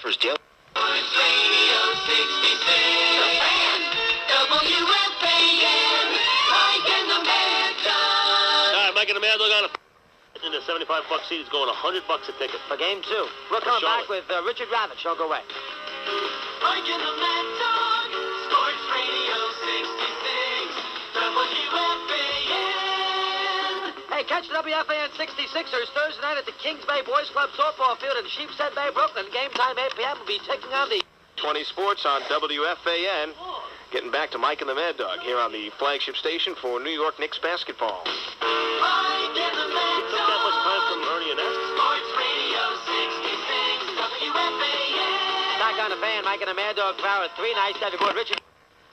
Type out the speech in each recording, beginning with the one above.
offers daily. Radio 66, the fan, WFAN, Mike and the Mad Dog. All right, Mike and the Mad Dog on in the $75 seat is going $100 a ticket. For game 2. We're coming back with Richard Ravitch. Don't go away. Mike and the Mad Dog, Sports Radio 66, WFAN. Hey, catch the WFAN 66ers Thursday night at the Kings Bay Boys Club softball field in Sheepshead Bay, Brooklyn. Game time 8 p.m. will be taking on the 20 Sports on WFAN. Getting back to Mike and the Mad Dog here on the flagship station for New York Knicks basketball. Mike and the Mad Took that much time from Dog, Ernie and Esther. Sports Radio 66, WFAN. back on the fan. Mike and the Mad Dog Power 3. Nice to have you aboard, Richard.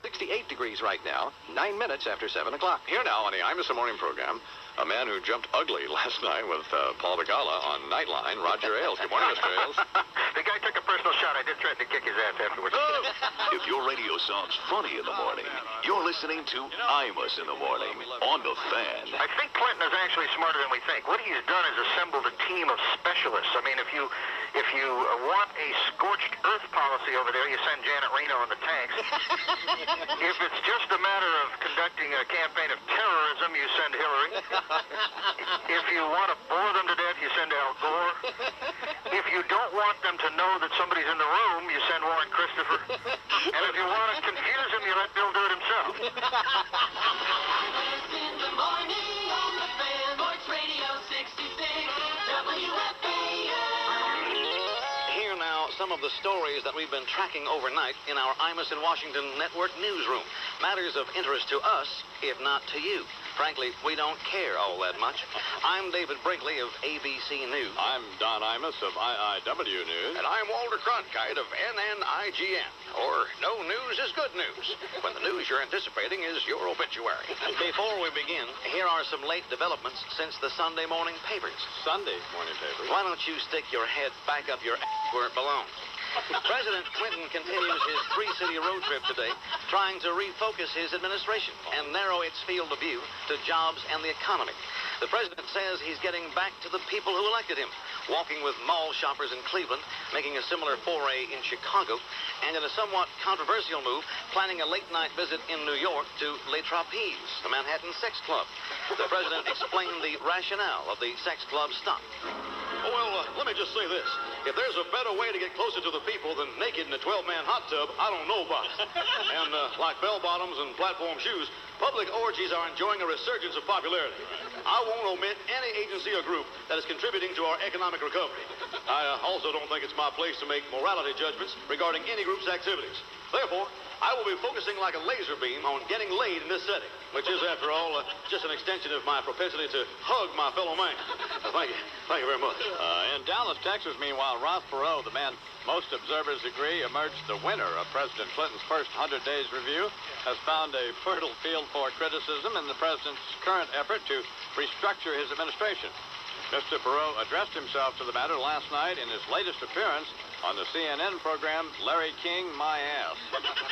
68 degrees right now, 9 minutes after 7 o'clock. Here now on the I'm a Morning program, a man who jumped ugly last night with Paul Begala on Nightline, Roger Ailes. Good morning, Mr. Ailes. The guy took a personal shot. I did threaten to kick his ass afterwards. If your radio sounds funny in the morning, you're listening to Imus in the Morning on the Fan. I think Clinton is actually smarter than we think. What he's done is assembled a team of specialists. I mean, if you want a scorched earth policy over there, you send Janet Reno in the tanks. If it's just a matter of conducting a campaign of terrorism, you send Hillary. If you want to bore them to death, you send Al Gore. If you don't want them to know that somebody's in the room, you send Warren Christopher. And if you want to confuse him, you let Bill do it himself. In the morning on the fan, Sports Radio 66, WFAN. Here now, some of the stories that we've been tracking overnight in our Imus in Washington Network newsroom. Matters of interest to us, if not to you. Frankly, we don't care all that much. I'm David Brinkley of ABC News. I'm Don Imus of IIW News. And I'm Walter Cronkite of NNIGN, or No News is Good News, when the news you're anticipating is your obituary. Before we begin, here are some late developments since the Sunday morning papers. Sunday morning papers. Why don't you stick your head back up your ass where it belongs? President Clinton continues his three-city road trip today, trying to refocus his administration and narrow its field of view to jobs and the economy. The president says he's getting back to the people who elected him, walking with mall shoppers in Cleveland, making a similar foray in Chicago, and in a somewhat controversial move, planning a late-night visit in New York to Les Trapeze, the Manhattan sex club. The president explained the rationale of the sex club stop. Well, let me just say this. If there's a better way to get closer to the people than naked in a 12-man hot tub, I don't know about it. And like bell-bottoms and platform shoes, public orgies are enjoying a resurgence of popularity. I won't omit any agency or group that is contributing to our economic recovery. I also don't think it's my place to make morality judgments regarding any group's activities. Therefore, I will be focusing like a laser beam on getting laid in this setting, which is, after all, just an extension of my propensity to hug my fellow man. Thank you. Thank you very much. In Dallas, Texas, meanwhile, Ross Perot, the man most observers agree emerged the winner of President Clinton's first 100 days review, has found a fertile field for criticism in the president's current effort to restructure his administration. Mr. Perot addressed himself to the matter last night in his latest appearance on the CNN program, Larry King, My Ass.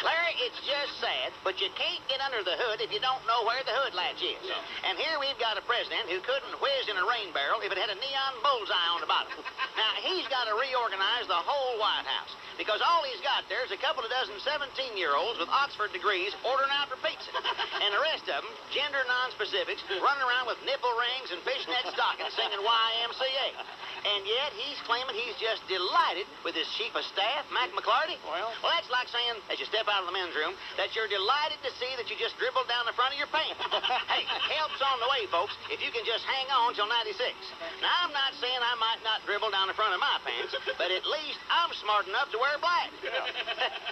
Larry, it's just sad, but you can't get under the hood if you don't know where the hood latch is. No. And here we've got a president who couldn't whiz in a rain barrel if it had a neon bullseye on the bottom. Now, he's got to reorganize the whole White House, because all he's got there is a couple of dozen 17-year-olds with Oxford degrees ordering out for pizza. And the rest of them, gender non-specifics, running around with nipple rings and fishnet stockings singing YMCA. And yet he's claiming he's just delighted with his chief of staff, Mac McClarty. Well, that's like saying, as you step out of the men's room, that you're delighted to see that you just dribbled down the front of your pants. Hey, help's on the way, folks, if you can just hang on till 96. Now, I'm not saying I might not dribble down the front of my pants, but at least I'm smart enough to wear black.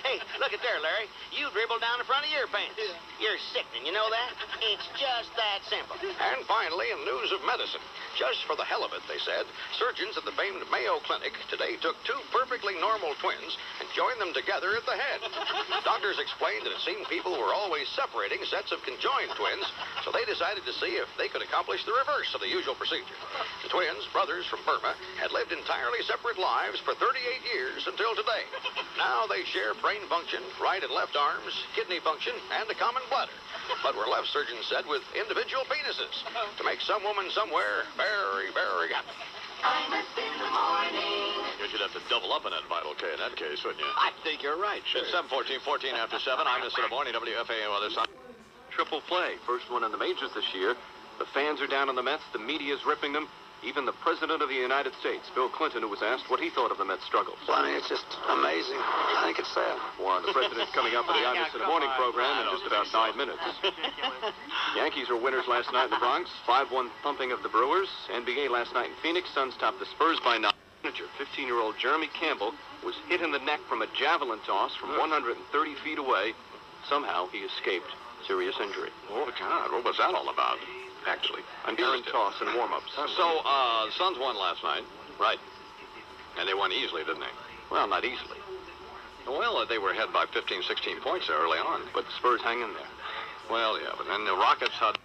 Hey, look at there, Larry. You dribbled down the front of your pants. You're sickening, you know that? It's just that simple. And finally, in news of medicine, just for the hell of it, they said, surgeons at the famed Mayo Clinic today took two perfectly normal twins and joined them together at the head. Doctors explained that it seemed people were always separating sets of conjoined twins, so they decided to see if they could accomplish the reverse of the usual procedure. The twins, brothers from Burma, had lived entirely separate lives for 38 years until today. Now they share brain function, right and left arms, kidney function, and a common bladder. But were left, surgeons said, with individual penises to make some woman somewhere very, very happy. Imus in the morning. You should have to double up on that Vital K in that case, wouldn't you? I think you're right, sure. It's 7:14, 14 after 7. I'm Mr. The Morning, WFAN Weather Sun. Triple play. First one in the majors this year. The fans are down on the Mets. The media's ripping them. Even the President of the United States, Bill Clinton, who was asked what he thought of the Mets' struggles. Well, I mean, it's just amazing. I think it's sad. More on the President coming up with the Imus in the Morning program in just about 5 minutes. Yankees were winners last night in the Bronx. 5-1 thumping of the Brewers. NBA last night in Phoenix. Suns topped the Spurs by 9. 15-year-old Jeremy Campbell was hit in the neck from a javelin toss from 130 feet away. Somehow he escaped serious injury. Oh, God, what was that all about? Actually, an errant toss and warm-ups. So, Suns won last night. Right. And they won easily, didn't they? Well, not easily. Well, they were ahead by 15, 16 points early on. But the Spurs hang in there. Well, yeah, but then the Rockets had...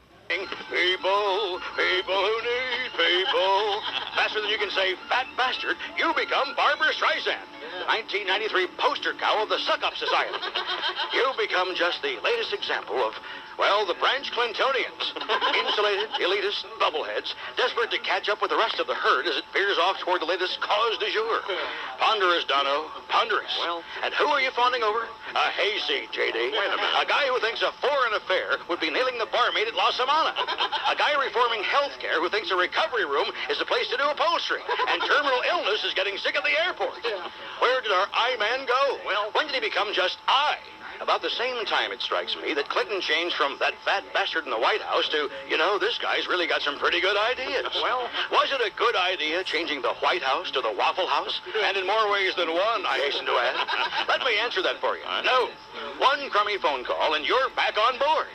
People who need people. Faster than you can say fat bastard, you become Barbara Streisand. 1993 poster cow of the Suck-Up Society. You become just the latest example of, well, the Branch Clintonians. Insulated, elitist bubbleheads, desperate to catch up with the rest of the herd as it veers off toward the latest cause du jour. Ponderous, Dono, ponderous. Well, and who are you fawning over? A hayseed, J.D. Wait a minute. A guy who thinks a foreign affair would be nailing the barmaid at La Samana. A guy reforming health care who thinks a recovery room is the place to do upholstery. And terminal illness is getting sick at the airport. Where did our I-man go? Well, when did he become just I? About the same time, it strikes me, that Clinton changed from that fat bastard in the White House to, you know, this guy's really got some pretty good ideas. Well, was it a good idea changing the White House to the Waffle House? And in more ways than one, I hasten to add. Let me answer that for you. No. One crummy phone call and you're back on board.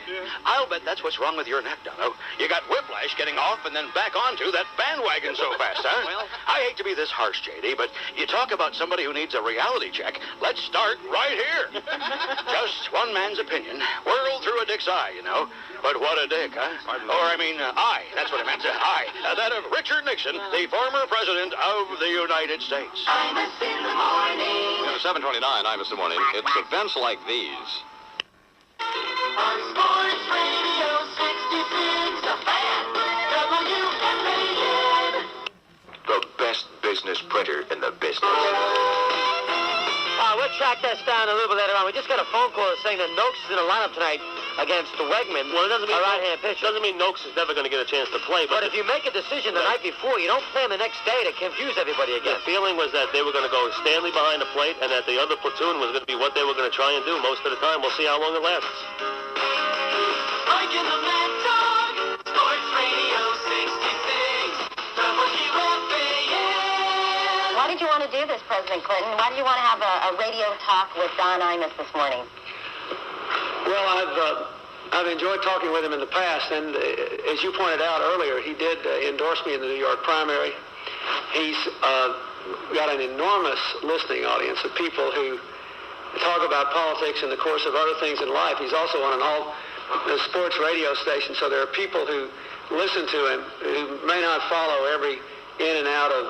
I'll bet that's what's wrong with your neck, Dono. You got whiplash getting off and then back onto that bandwagon so fast, huh? Well, I hate to be this harsh, J.D., but you talk about somebody who needs a reality check. Let's start right here. Just one man's opinion, whirled through a dick's eye, you know. But what a dick, huh? Eye. That's what I meant. Eye. That of Richard Nixon, the former president of the United States. Imus in the morning. 7:29, I'm Mr. Morning. It's events like these. On Sports Radio 66, the fan, WFAN. The best business printer in the business. We'll track that down a little bit later on. We just got a phone call saying that Noakes is in the lineup tonight against the Wegman. Well, it doesn't mean a right-hand pitcher. Doesn't mean Noakes is never going to get a chance to play. But if you make a decision the night before, you don't play him the next day to confuse everybody again. The feeling was that they were going to go Stanley behind the plate and that the other platoon was going to be what they were going to try and do most of the time. We'll see how long it lasts. Mike and the Mad Dog, Sports Radio 66, WFAN. Why did you want to do this, President Clinton? Why did you want to have a radio talk with Don Imus this morning? Well, I've enjoyed talking with him in the past, and as you pointed out earlier, he did endorse me in the New York primary. He's got an enormous listening audience of people who talk about politics in the course of other things in life. He's also on the sports radio station, so there are people who listen to him who may not follow every in and out of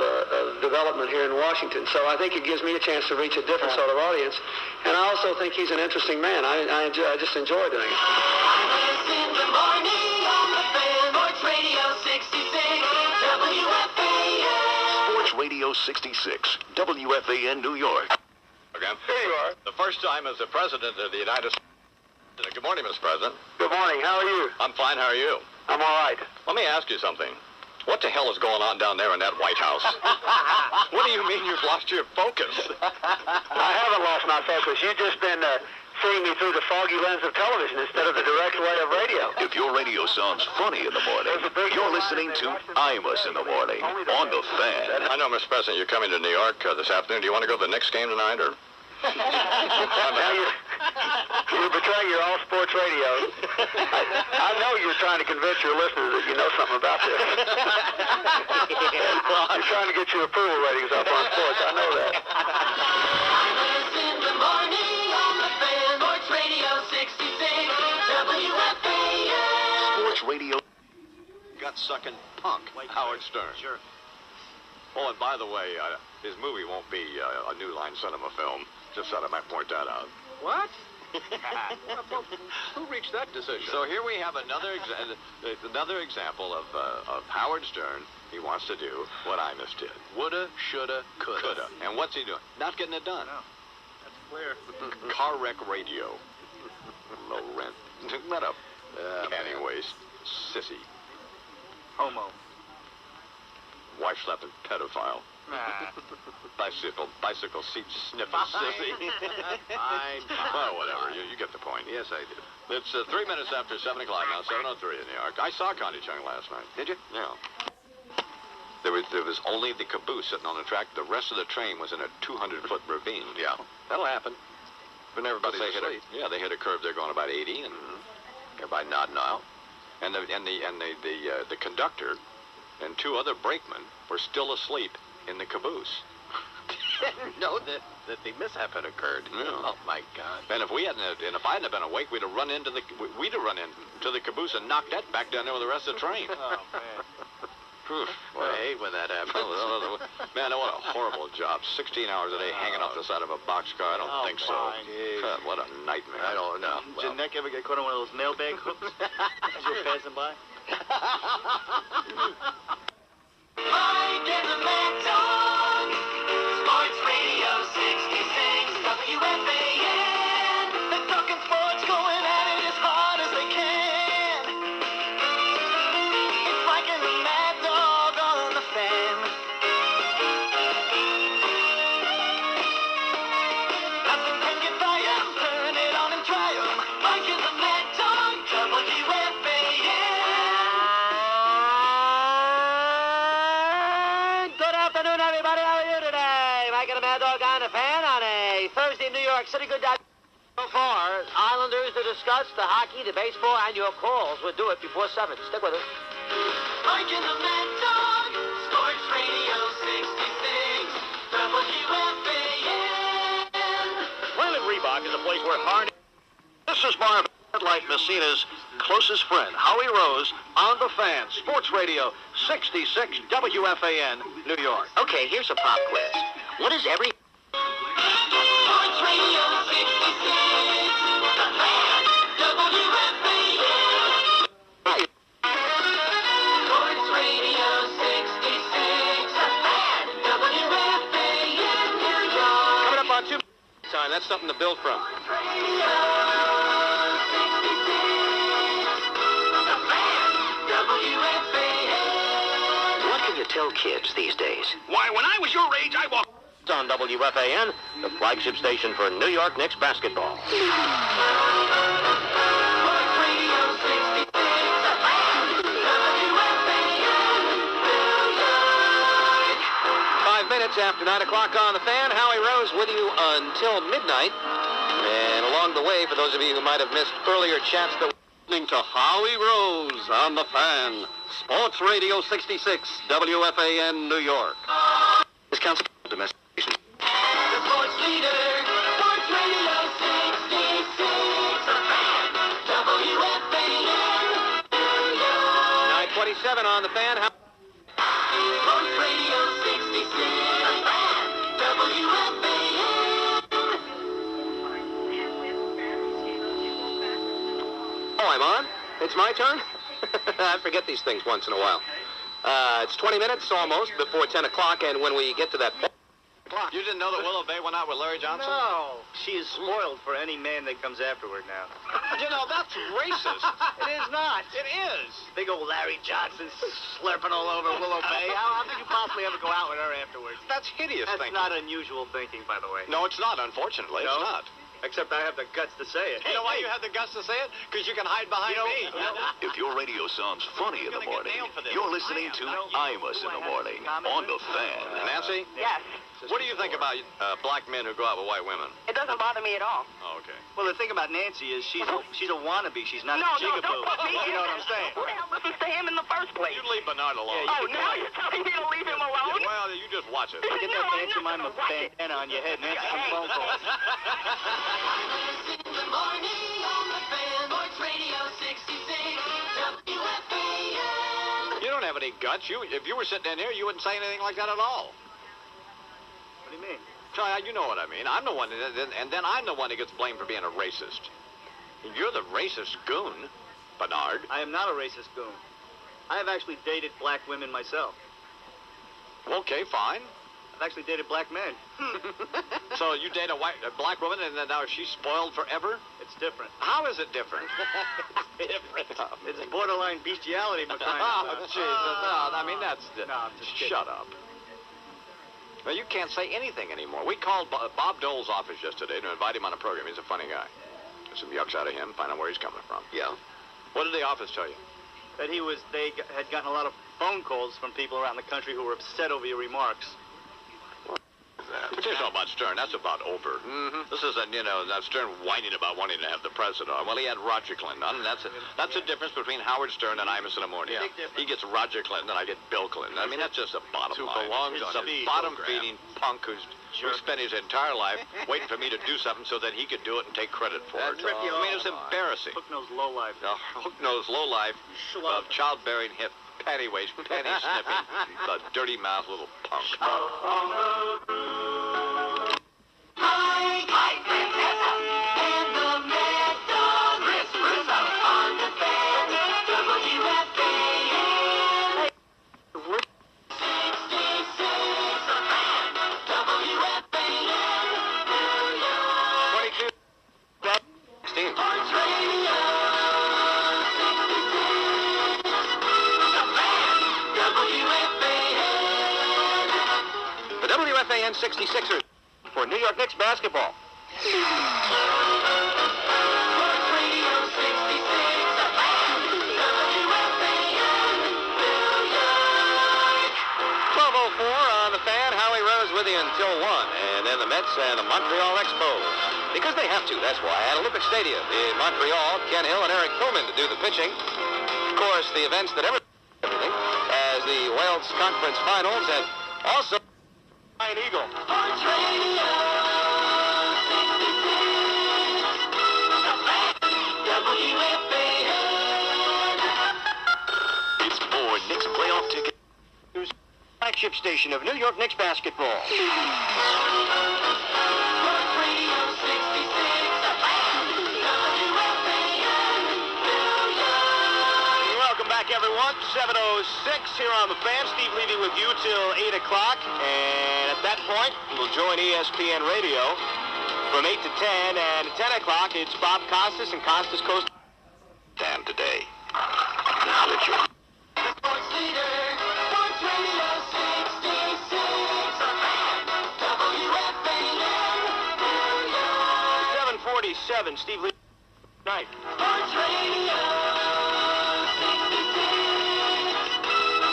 development here in Washington. So I think it gives me a chance to reach a different sort of audience. And I also think he's an interesting man. I just enjoy doing it. Imus in the morning on the fan, Sports Radio 66, WFAN. Sports Radio 66, WFAN New York. Again. Here you are. The first time as the President of the United States. Good morning, Mr. President. Good morning. How are you? I'm fine. How are you? I'm all right. Let me ask you something. What the hell is going on down there in that White House? What do you mean you've lost your focus? I haven't lost my focus. You've just been seeing me through the foggy lens of television instead of the direct way of radio. If your radio sounds funny in the morning, you're listening to Imus in the Morning on the Fan. I know, Mr. President, you're coming to New York this afternoon. Do you want to go to the Knicks game tonight, or? Now you're betraying your all sports radio. I know you're trying to convince your listeners that you know something about this. You're trying to get your approval ratings up on sports. I know that. Imus in the morning on the fan, Sports Radio 66, WFAN. Sports Radio. Gut-sucking punk, Howard Stern. Sure. Oh, and by the way, his movie won't be a New Line Cinema film. Just thought I might point that out. What? Who reached that decision? So here we have another example of Howard Stern. He wants to do what Imus did. Woulda, shoulda, coulda. And what's he doing? Not getting it done. No. That's clear. Car wreck radio. Low rent. Not a panty waist. Sissy. Homo. Wife slapping pedophile. Bicycle seat sniffing sissy. Fine. Well, whatever. You get the point. Yes, I do. It's 3 minutes after 7 o'clock now, 7:03 in New York. I saw Connie Chung last night. Did you? Yeah. There was only the caboose sitting on the track. The rest of the train was in a 200-foot ravine. Yeah. That'll happen. When everybody's They hit asleep. they hit a curve. They're going about 80, and everybody nodding out. And the conductor and 2 other brakemen were still asleep in the caboose. Didn't know that the mishap had occurred. Yeah. Oh my God! And if I hadn't been awake, we'd have run into the caboose and knocked that back down there with the rest of the train. Oh, man. I hate when that happens. Man, what a horrible job. 16 hours a day hanging off the side of a boxcar. I don't think so. God, what a nightmare. I don't know. Did your neck ever get caught on one of those mailbag hooks as you were passing by? Mike and the Mad Dog. Sports Radio 66 WFAN. They're talking sports, going at it as hard as they can. It's Mike and the Mad Dog on the Fan. Nothing can get by 'em. Turn it on and try 'em. Mike and the Mad Dog, WFAN. Good afternoon, everybody. How are you today? Mike and the Mad Dog on the Fan on a Thursday in New York City. Good day. So far, Islanders to discuss the hockey, the baseball, and your calls. We'll do it before 7. Stick with us. Mike and the Mad Dog, Sports Radio 66, WFAN. Planet Reebok is a place where hard... This is Marv, like Messina's closest friend, Howie Rose, on the Fan, Sports Radio 66 WFAN, New York. Okay, here's a pop quiz. What is every... Sports Radio 66, the Fan, WFAN. Sports Radio 66, the Fan, WFAN, New York. Coming up on 2 time. That's something to build from. Radio 66, the Fan, WFAN. What can you tell kids these days? Why, when I was your age, I walked... On WFAN, the flagship station for New York Knicks basketball. Sports Radio 66, the Fan, WFAN, New York. 5 minutes after 9 o'clock on the Fan. Howie Rose with you until midnight. And along the way, for those of you who might have missed earlier chats, that listening to Howie Rose on the Fan, Sports Radio 66, WFAN, New York. This counts domestic. The sports leader, Sports Radio 66, the Fan, WFAN, New York. 9:27 on the Fan. Sports Radio 66, the Fan, WFAN. Oh, I'm on? It's my turn? I forget these things once in a while. It's 20 minutes almost before 10 o'clock, and when we get to that... You didn't know that Willow Bay went out with Larry Johnson? No. She is spoiled for any man that comes afterward now. You know, that's racist. It is not. It is. Big old Larry Johnson slurping all over Willow Bay. How could you possibly ever go out with her afterwards? That's hideous That's thinking. not unusual thinking, by the way. No, it's not, unfortunately. No? It's not. Except I have the guts to say it. You know why you have the guts to say it? Because you can hide behind me. If your radio sounds funny in the morning, you're listening to Imus in the morning on the Fan. Nancy? Yes. What do you think about black men who go out with white women? It doesn't bother me at all. Oh, okay. Well, the thing about Nancy is she's a wannabe. She's not No, a jigaboo. don't put me You know what I'm saying? Who the hell listens to him in the first place? You leave Bernard alone. Oh, now you're telling me to leave him alone? Well, you just watch it. Get that Nancy Mima bandana on your head and answer some phone calls. In the morning on the Fan, Sports Radio 66, WFAN. You don't have any guts. If you were sitting in here, you wouldn't say anything like that at all. What do you mean? You know what I mean. I'm the one, and then I'm the one that gets blamed for being a racist. You're the racist goon, Bernard. I am not a racist goon. I have actually dated black women myself. Okay, fine. I've actually dated black men. So you date a black woman, and then now she's spoiled forever? It's different. How is it different? It's different. It's borderline bestiality, my friend. Oh, Jesus. No, I mean, that's... No, I'm just kidding. Shut up. Well, you can't say anything anymore. We called Bob Dole's office yesterday to invite him on a program. He's a funny guy. Get some yucks out of him, find out where he's coming from. Yeah. What did the office tell you? That they had gotten a lot of phone calls from people around the country who were upset over your remarks. But there's no about Stern. That's about over. Mm-hmm. This isn't, Stern whining about wanting to have the president on. Well, he had Roger Clinton on. That's the difference between Howard Stern and Imus in the morning. Yeah. He gets Roger Clinton, and I get Bill Clinton. I mean, that's just a bottom line. It's a speed bottom-feeding punk who spent his entire life waiting for me to do something so that he could do it and take credit for it. I mean, it's embarrassing. Hook-nosed lowlife. Hook-nosed lowlife of childbearing hip. Penny waist, penny sniffing, the dirty mouth little punk. My princess and the mad dog whispers up on the fan. WFAN 66 the fan. WFAN New York 22. 16. Sports Radio 66 the fan. WFAN. The WFAN 66ers for New York Knicks basketball. Sports Radio 66 the fan. WFAN New York 12:04 on the fan. Howie Rose with you until 1. And then the Mets and the Montreal Expos. Because they have to, that's why. At Olympic Stadium in Montreal, Ken Hill and Eric Pullman to do the pitching. Of course, the events that everything, as the Wales Conference Finals, and also Iron Eagle. Sports Radio 66 the fan. WFAN. It's more Knicks playoff ticket. Flagship station of New York Knicks basketball. Sports Radio 66 the fan. WFAN New York. Welcome back, everyone. 7:06 here on the fan. Steve Levy with you till 8 o'clock. And at that point, we'll join ESPN Radio from 8 to 10. And at 10 o'clock, it's Bob Costas and Costas Coast. Dan today. Now that you're... Sports leader, Sports Radio 66 the fan. WFAN New York. 7:47, Steve Levy. Night. Sports Radio 66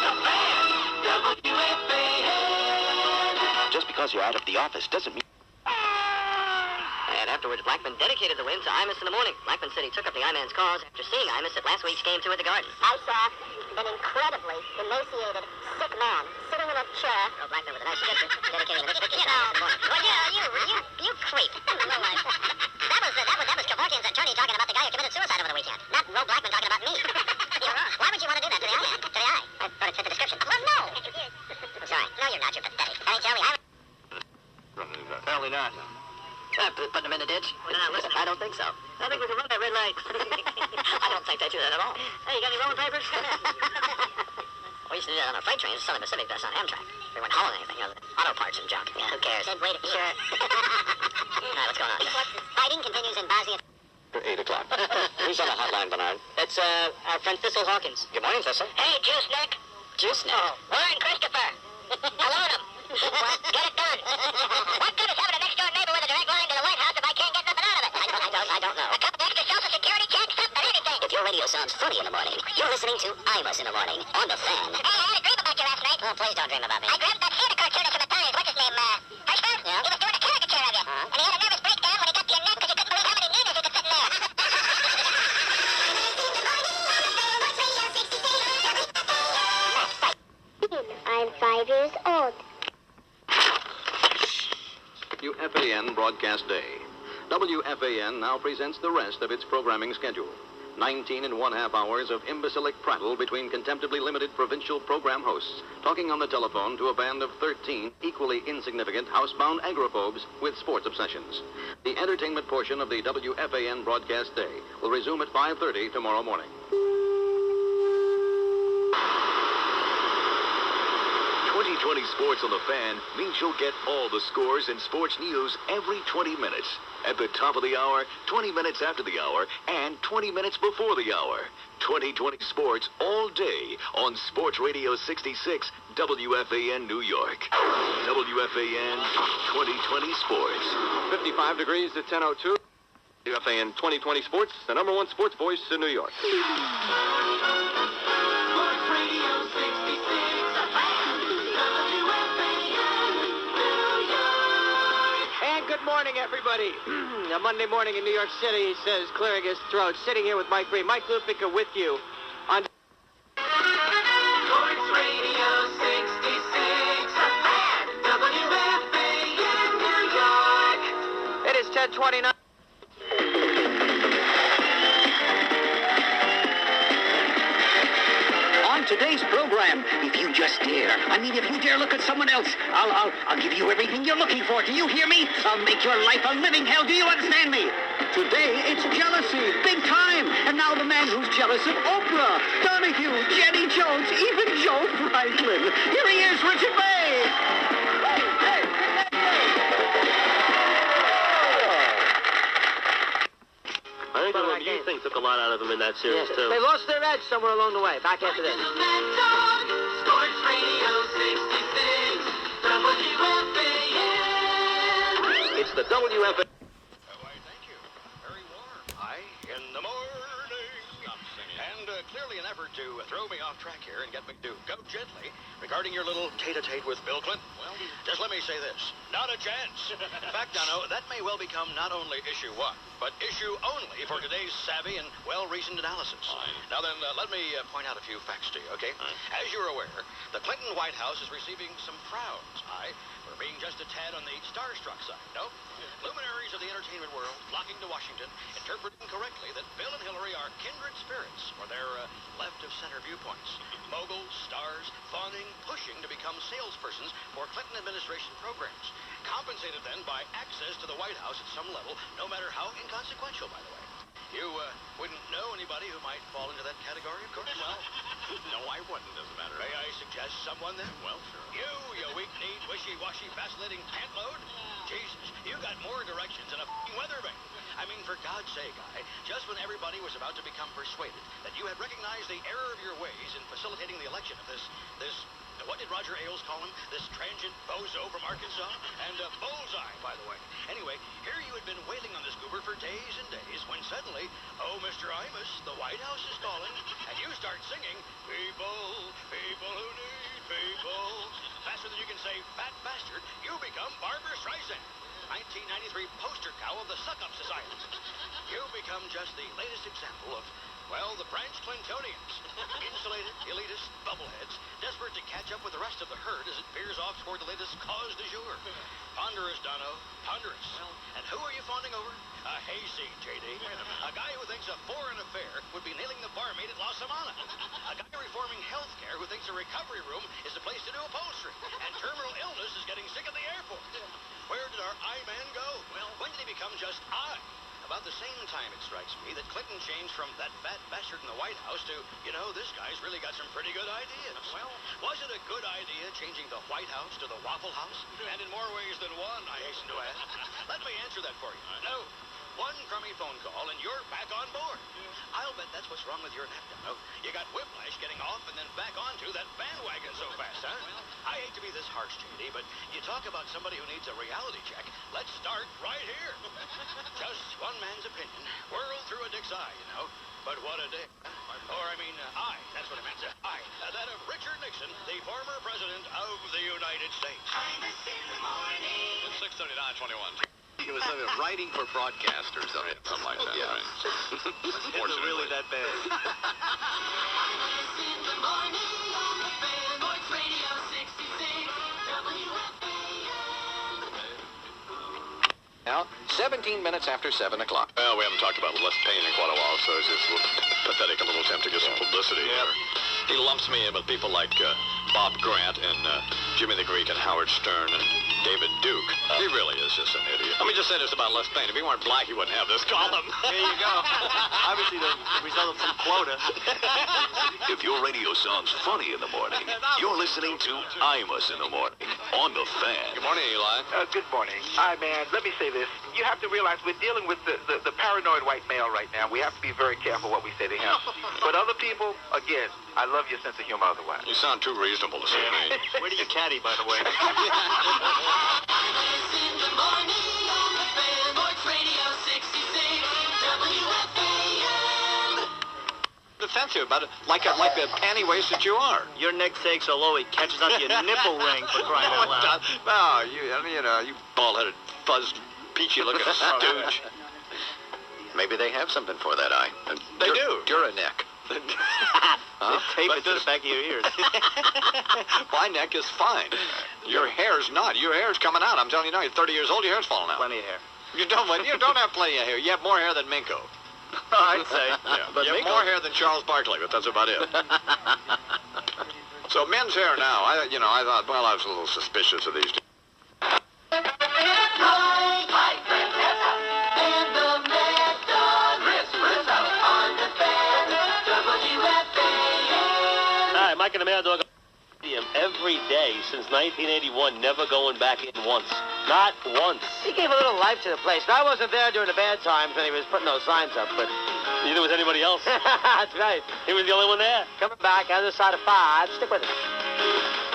the fan. WFAN. Just because you're out of the office doesn't mean... And afterwards, Blackman dedicated the win to Imus in the morning. Blackman said he took up the I-Man's cause after seeing Imus at last week's game 2 at the Garden. I saw an incredibly emaciated, sick man sitting in a chair. Oh, Blackman with a nice picture dedicating the Knicks victory in the morning. Well, you creep. That was Kevorkian's attorney talking about the guy who committed suicide over the weekend. Not Ro Blackman talking about me. You're wrong. Why would you want to do that to the I-Man? To the eye? I thought it fit the description. Well, no. I'm sorry. No, you're not. You're pathetic. I mean, Charlie, Apparently not. Putting him in the ditch? I don't think so. I think we can run that red light. I don't think they do that at all. Hey, you got any rolling papers? We used to do that on our freight trains. Southern Pacific does on Amtrak. We weren't hauling anything, auto parts and junk. Yeah, who cares? Dead weight, sure. All right, what's going on? Fighting continues in Bosnia. 8 o'clock. Who's on the hotline, Bernard? It's our friend Thistle Hawkins. Good morning, Thistle. Hey, Juice Nick. Juice Nick. Warren Christopher. Hello to him. Get it done. What good is having a next-door neighbor with a direct line to the White House if I can't get nothing out of it? I don't know. A couple extra Social Security checks, something, anything. If your radio sounds funny in the morning, you're listening to Imus in the morning on the fan. Hey, I had a dream about you last night. Oh, please don't dream about me. I grabbed that Santa cartoonist from the Times. What's his name? Hirschfeld? Yeah? He was doing a caricature of you. And he had a nervous breakdown when he got to your neck because he couldn't believe how many needles he could fit in there. I'm 5 years old. WFAN Broadcast Day. WFAN now presents the rest of its programming schedule. 19 and 1/2 hours of imbecilic prattle between contemptibly limited provincial program hosts, talking on the telephone to a band of 13 equally insignificant housebound agrophobes with sports obsessions. The entertainment portion of the WFAN broadcast day will resume at 5:30 tomorrow morning. 2020 Sports on the Fan means you'll get all the scores and sports news every 20 minutes. At the top of the hour, 20 minutes after the hour, and 20 minutes before the hour. 2020 Sports all day on Sports Radio 66, WFAN New York. WFAN 2020 Sports. 55 degrees at 10:02. WFAN 2020 Sports, the number one sports voice in New York. Sports Radio 66, WFAN, New York. And good morning, everybody. A Monday morning in New York City, he says, clearing his throat. Sitting here with Mike Breen. Mike Lupica with you on Sports Radio 66, WFAN, New York. It is 10:29. On today's program, if you just dare, if you dare look at someone else, I'll give you everything you're looking for. Do you hear me? I'll make your life a living hell. Do you understand me? Today, it's jealousy, big time. And now the man who's jealous of Oprah, Donahue, Jenny Jones, even Joe Franklin. Here he is, Richard May. I think the review thing took a lot out of them in that series, too. They lost their edge somewhere along the way. Back after this. Sports Radio 66, WFAN. It's the WFAN. In the morning. And clearly an effort to throw me off track here and get me to go gently regarding your little tete-a-tete with Bill Clinton. Well, just let me say this. Not a chance. In fact, Dono, that may well become not only issue one, but issue only for today's savvy and well-reasoned analysis. Now then, let me point out a few facts to you, okay? As you're aware, the Clinton White House is receiving some frowns. For being just a tad on the starstruck side, no? Luminaries of the entertainment world flocking to Washington, interpreting correctly that Bill and Hillary are kindred spirits for their left-of-center viewpoints. Moguls, stars, fawning, pushing to become salespersons for Clinton administration programs. Compensated then by access to the White House at some level, no matter how inconsequential, by the way. You wouldn't know anybody who might fall into that category, of course? Well, no, I wouldn't, as a matter of fact. May I suggest someone then? Well, sure. You weak-kneed, wishy-washy, vacillating pantload? Jesus, you got more directions than a f***ing weatherman. For God's sake, just when everybody was about to become persuaded that you had recognized the error of your ways in facilitating the election of this, what did Roger Ailes call him? This transient bozo from Arkansas? And bullseye, by the way. Anyway, here you had been wailing on this goober for days and days when suddenly, oh, Mr. Imus, the White House is calling, and you start singing, people who need people. Faster than you can say, fat bastard, you become Barbara Streisand. 1993 poster cow of the Suck-Up Society. You become just the latest example of, well, the Branch Clintonians. Insulated, elitist bubbleheads, desperate to catch up with the rest of the herd as it veers off toward the latest cause du jour. Ponderous, Dono, ponderous. And who are you fawning over? A hayseed, J.D. A guy who thinks a foreign affair would be nailing the barmaid at La Samana. A guy reforming health care who thinks a recovery room is the place to do upholstery. And terminal illness is getting sick of the airport. Where did our I-man go? Well, when did he become just I? About the same time, it strikes me, that Clinton changed from that fat bastard in the White House to, this guy's really got some pretty good ideas. Well, was it a good idea changing the White House to the Waffle House? And in more ways than one, I hasten to add. Let me answer that for you. No. One crummy phone call and you're back on board. I'll bet that's what's wrong with your neck, Dono. You got whiplash getting off and then back onto that bandwagon so fast, huh? I hate to be this harsh, J.D., but you talk about somebody who needs a reality check. Let's start right here. Just one man's opinion, whirled through a dick's eye, But what a dick. That's what I meant. That of Richard Nixon, the former president of the United States. Imus in the morning. It's 6:39:21. It was writing for broadcasters, something like that, Yeah. right? Is it really that bad? Imus in the morning on the fan. Sports Radio 66, WFAN. Now, 17 minutes after 7 o'clock. Well, we haven't talked about Les Payne in quite a while, so it's just a little pathetic, a little attempt to get some publicity here. He lumps me in with people like Bob Grant and Jimmy the Greek and Howard Stern and David Duke. He really is just an idiot. Let me just say this about Les Payne. If he weren't black, he wouldn't have this column. There you go. Obviously the result of some quota. If your radio sounds funny in the morning, you're listening to Imus in the Morning on the Fan. Good morning, Eli. Good morning. Hi, man. Let me say this. You have to realize we're dealing with the paranoid white male right now. We have to be very careful what we say to him. But other people, again, I love your sense of humor otherwise. You sound too reasonable to suit me. Where do you caddy, by the way? In the morning on the Fan, Sports Radio 66, WFAN. Defensive about it, like the panty-waist that you are. Your neck sake so low it catches onto your nipple ring, for crying out loud. No, you bald-headed, fuzzed, peachy-looking stooge. Maybe they have something for that eye. They do. Duranick. They tape it to the back of your ears. My neck is fine. Your hair's not. Your hair's coming out. I'm telling you now, you're 30 years old, your hair's falling out. Plenty of hair. You don't have plenty of hair. You have more hair than Minko. I'd say. Yeah, But you have Minko- more hair than Charles Barkley, but that's about it. So men's hair now. I thought, well, I was a little suspicious of these days. Hi, Francesca, and the Mad Dog, Chris Rizzo on the Fan, WFAN. Hi, Mike and the Mad Dog. Every day since 1981, never going back in once. Not once. He gave a little life to the place. Now, I wasn't there during the bad times when he was putting those signs up, but... Neither was anybody else. That's right. He was the only one there. Coming back, other side of 5. Stick with it.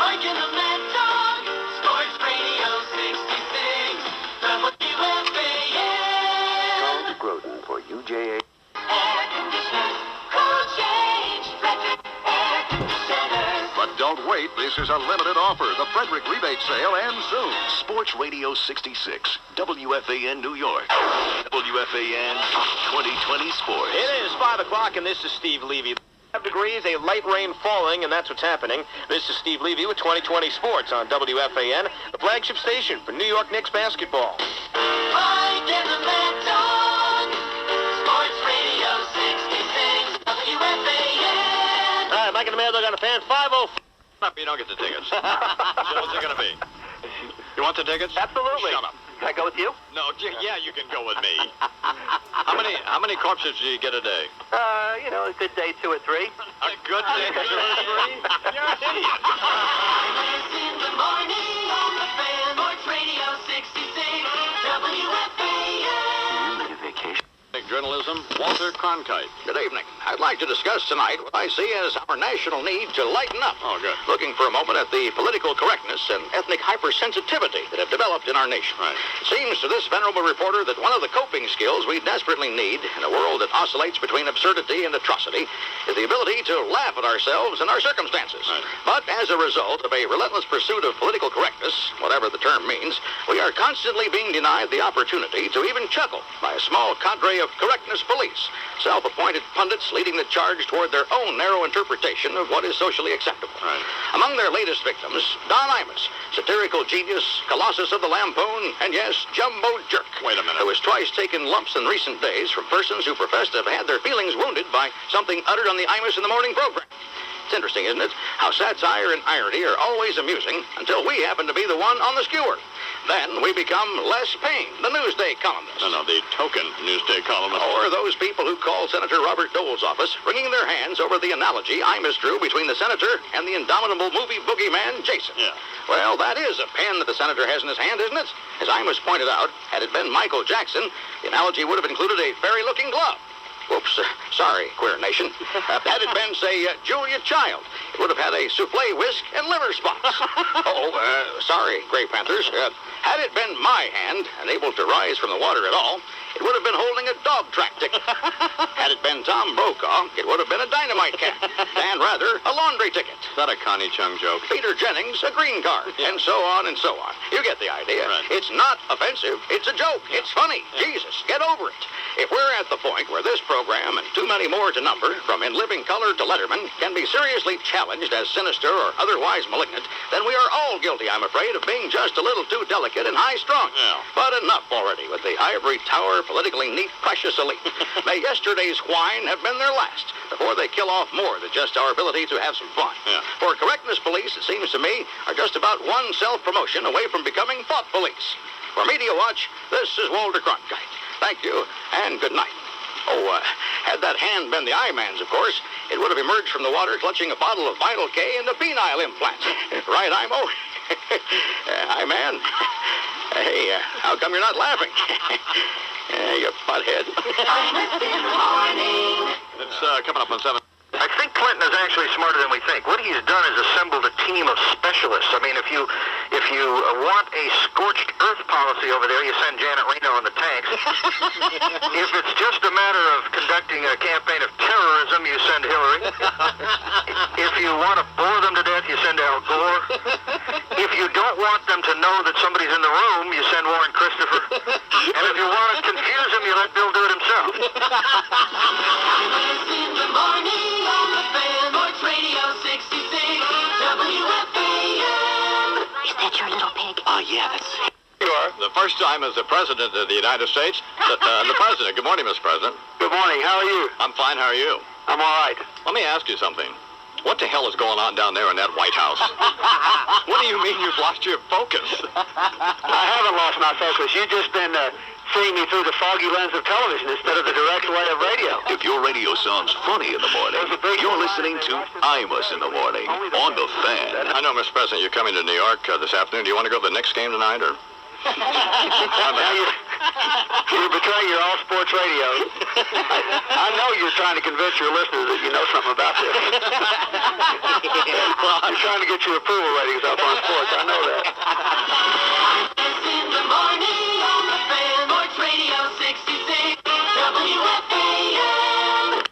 Mike and the Mad Dog, Sports Radio 66, WFAN. Call to Groden for UJA. Air conditioners, cool change, Frederick Air Conditioners. But don't wait. This is a limited offer. The Frederick rebate sale ends soon. Sports Radio 66, WFAN New York. WFAN 2020 Sports. It is 5 o'clock, and this is Steve Levy. 5 degrees, a light rain falling, and that's what's happening. This is Steve Levy with 2020 Sports on WFAN, the flagship station for New York Knicks basketball. Mike and the Mad Dog, Sports Radio 66, WFAN. All right, Mike and the Mad Dog on the Fan. 5:04. You don't get the tickets. So what's it going to be? You want the tickets? Absolutely. Shut up. Can I go with you? No, yeah, you can go with me. How many corpses do you get a day? A good day, 2 or 3. A good day, 2 or 3? You're an idiot. In the morning on the Fan, Sports Radio 66, WFAN. Vacation. Journalism, Walter Cronkite. Good evening. I'd like to discuss tonight what I see as our national need to lighten up. Oh, good. Looking for a moment at the political correctness and ethnic hypersensitivity that have developed in our nation. Right. It seems to this venerable reporter that one of the coping skills we desperately need in a world that oscillates between absurdity and atrocity is the ability to laugh at ourselves and our circumstances. Right. But as a result of a relentless pursuit of political correctness, whatever the term means, we are constantly being denied the opportunity to even chuckle by a small cadre of correctness police, self-appointed pundits leading the charge toward their own narrow interpretation of what is socially acceptable. Right. Among their latest victims, Don Imus, satirical genius, colossus of the lampoon, and yes, jumbo jerk. Wait a minute. Who has twice taken lumps in recent days from persons who profess to have had their feelings wounded by something uttered on the Imus in the Morning program. It's interesting, isn't it, how satire and irony are always amusing until we happen to be the one on the skewer. Then we become Les Payne, the Newsday columnist. No, the token Newsday columnist. Or those people who call Senator Robert Dole's office, wringing their hands over the analogy Imus drew between the senator and the indomitable movie boogeyman Jason. Yeah. Well, that is a pen that the senator has in his hand, isn't it? As Imus pointed out, had it been Michael Jackson, the analogy would have included a fairy-looking glove. Oops, sorry, queer nation. Had it been, say, Julia Child, it would have had a souffle whisk and liver spots. Sorry, Gray Panthers. Had it been my hand, unable to rise from the water at all, it would have been holding a dog track ticket. Had it been Tom Brokaw, it would have been a dynamite can, and rather a laundry ticket. Is that a Connie Chung joke? Peter Jennings, a green card, and so on and so on. You get the idea. Right. It's not offensive. It's a joke. Yeah. It's funny. Yeah. Jesus, get over it. If we're at the point where this program program and too many more to number, from In Living Color to Letterman, can be seriously challenged as sinister or otherwise malignant, then we are all guilty, I'm afraid, of being just a little too delicate and high-strung. Yeah. But enough already with the ivory tower, politically neat, precious elite. May yesterday's whine have been their last before they kill off more than just our ability to have some fun. Yeah. For correctness police, it seems to me, are just about one self-promotion away from becoming thought police. For Media Watch, this is Walter Cronkite. Thank you, and good night. Oh, had that hand been the I-man's, of course, it would have emerged from the water clutching a bottle of Vital K and a penile implant. Right, I-mo? I-man? Hey, how come you're not laughing? You butthead. It's coming up on 7. I think Clinton is actually smarter than we think. What he's done is assembled a team of specialists. I mean, if you want a scorched earth policy over there, you send Janet Reno in the tanks. If it's just a matter of conducting a campaign of terrorism, you send Hillary. If you want to bore them to death, you send Al Gore. If you don't want them to know that somebody's in the room, you send Warren Christopher. And if you want to confuse them, you let Bill do it himself. In the morning on the fan, Sports Radio 66, WFAN. Is that your little pig? Yeah, that's it. You are. The first time as the President of the United States. The President. Good morning, Mr. President. Good morning. How are you? I'm fine. How are you? I'm all right. Let me ask you something. What the hell is going on down there in that White House? What do you mean you've lost your focus? I haven't lost my focus. You've just been seeing me through the foggy lens of television instead of the direct way of radio. If your radio sounds funny in the morning, you're listening to Imus in the morning on the Fan. I know, Mr. President, you're coming to New York this afternoon. Do you want to go to the Knicks game tonight, or? Now you're betraying your all-sports radio. I know you're trying to convince your listeners that you know something about this. You're trying to get your approval ratings up on sports. I know that. In the morning on the fan, Sports Radio 66, WFAN.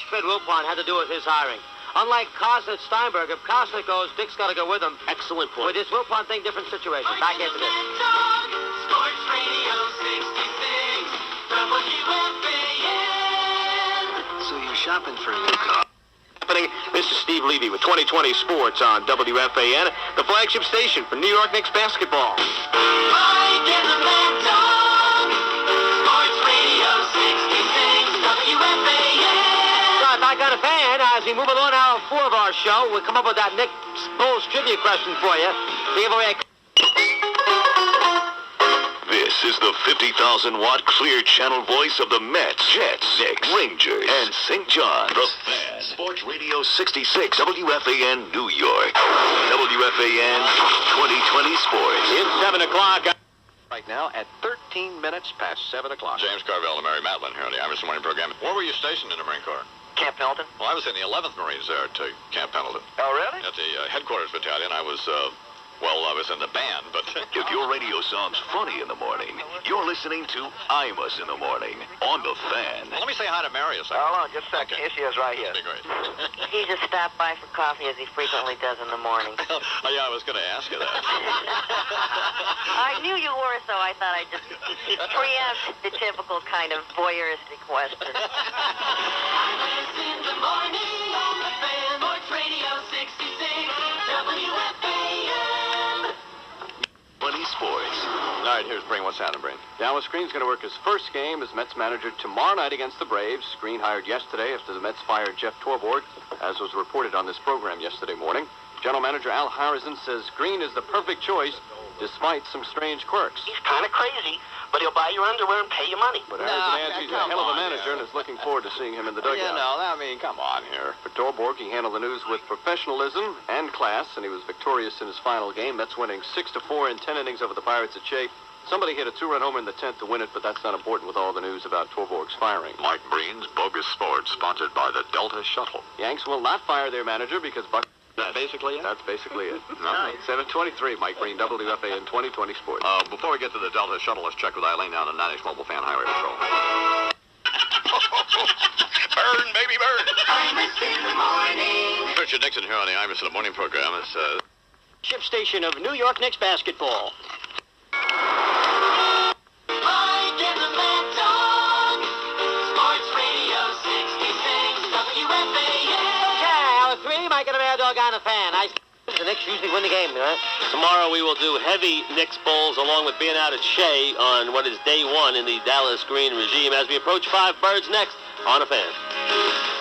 Fred Wilpon had to do with his hiring. Unlike Cosnett Steinberg, if Cosnett goes, Dick's got to go with him. Excellent point. With this Wilpon thing, different situation. Back into this. Sports Radio 66, WFAN. So you're shopping for a new car. This is Steve Levy with 2020 Sports on WFAN, the flagship station for New York Knicks basketball. Mike and the Mad Dog. Sports Radio 66, WFAN. Back on the Fan, as we move along hour 4 of our show, we'll come up with that Nick Bulls trivia question for you. Give away a... This is the 50,000-watt clear channel voice of the Mets, Jets, Knicks, Rangers, and St. John. The Fan. Sports Radio 66, WFAN, New York. WFAN 2020 Sports. It's 7 o'clock. Right now at 13 minutes past 7 o'clock. James Carville and Mary Matlin here on the Iverson Morning Program. Where were you stationed in the Marine Corps? Camp Pendleton? Well, I was in the 11th Marines there at Camp Pendleton. Oh, really? At the headquarters battalion. I was in the band, but... If your radio sounds funny in the morning, you're listening to Imus in the morning on the Fan. Well, let me say hi to Mary a second. Hold on, just a second. Okay. Here she is right here. That'd be great. He just stopped by for coffee as he frequently does in the morning. Oh, yeah, I was going to ask you that. I knew you were, so I thought I'd just preempt the typical kind of voyeuristic question. In the morning on the fan, Sports Radio 66, WFAN. 20 Sports. All right, here's Brain. What's happening, Brain? Dallas Green's going to work his first game as Mets manager tomorrow night against the Braves. Green hired yesterday after the Mets fired Jeff Torborg, as was reported on this program yesterday morning. General Manager Al Harrison says Green is the perfect choice, despite some strange quirks. He's kind of crazy, but he'll buy your underwear and pay you money. But Harrison adds he's a hell of a manager and is looking forward to seeing him in the dugout. You know, I mean, come on here. For Torborg, he handled the news with professionalism and class, and he was victorious in his final game. Mets winning 6-4 in 10 innings over the Pirates at Shea. Somebody hit a 2-run homer in the 10th to win it, but that's not important with all the news about Torborg's firing. Mike Breen's Bogus Sports, sponsored by the Delta Shuttle. Yanks will not fire their manager because Buck... That's basically it? That's basically it. Nice. 7:23, Mike Breen, WFAN 2020 Sports. Before we get to the Delta Shuttle, let's check with Eileen down the 90s Mobile Fan Highway Patrol. Burn, baby, burn. Imus in the morning. Richard Nixon here on the Imus in the Morning program. It's Ship station of New York Knicks basketball. Mike and the Mad Dog. Sports Radio the Knicks usually win the game, right? Tomorrow we will do heavy Knicks bowls along with being out at Shea on what is day one in the Dallas Green regime as we approach Five Birds next on a fan.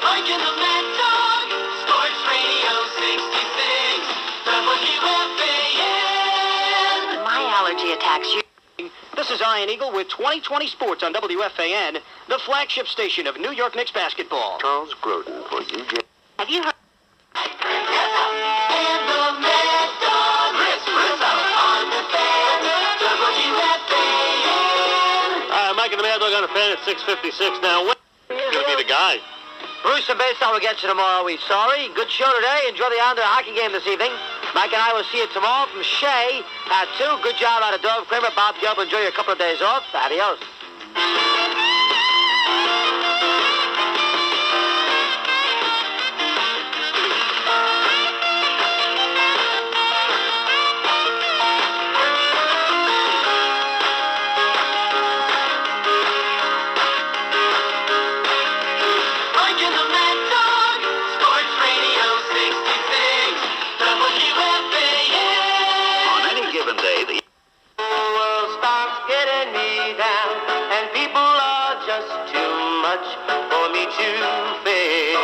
Mike and the Mad Dog, Sports Radio 66, WFAN. My allergy attacks you. This is Iron Eagle with 2020 Sports on WFAN, the flagship station of New York Knicks basketball. Charles Grodin for UJ. Have you heard? And the Mad Dog, Chris Rizzo on the fan, WFAN. Mike and the Mad Dog on a fan at 6:56 now. Who's going to be the guy? Bruce and Baseball will get you tomorrow. We sorry. Good show today. Enjoy the Islander hockey game this evening. Mike and I will see you tomorrow from Shea at 2. Good job out of Dove Kramer. Bob Gelb, enjoy your couple of days off. Adios. Mike and the Mad Dog, Sports Radio 66, WFAN. On any given day, the world starts getting me down, and people are just too much for me to face.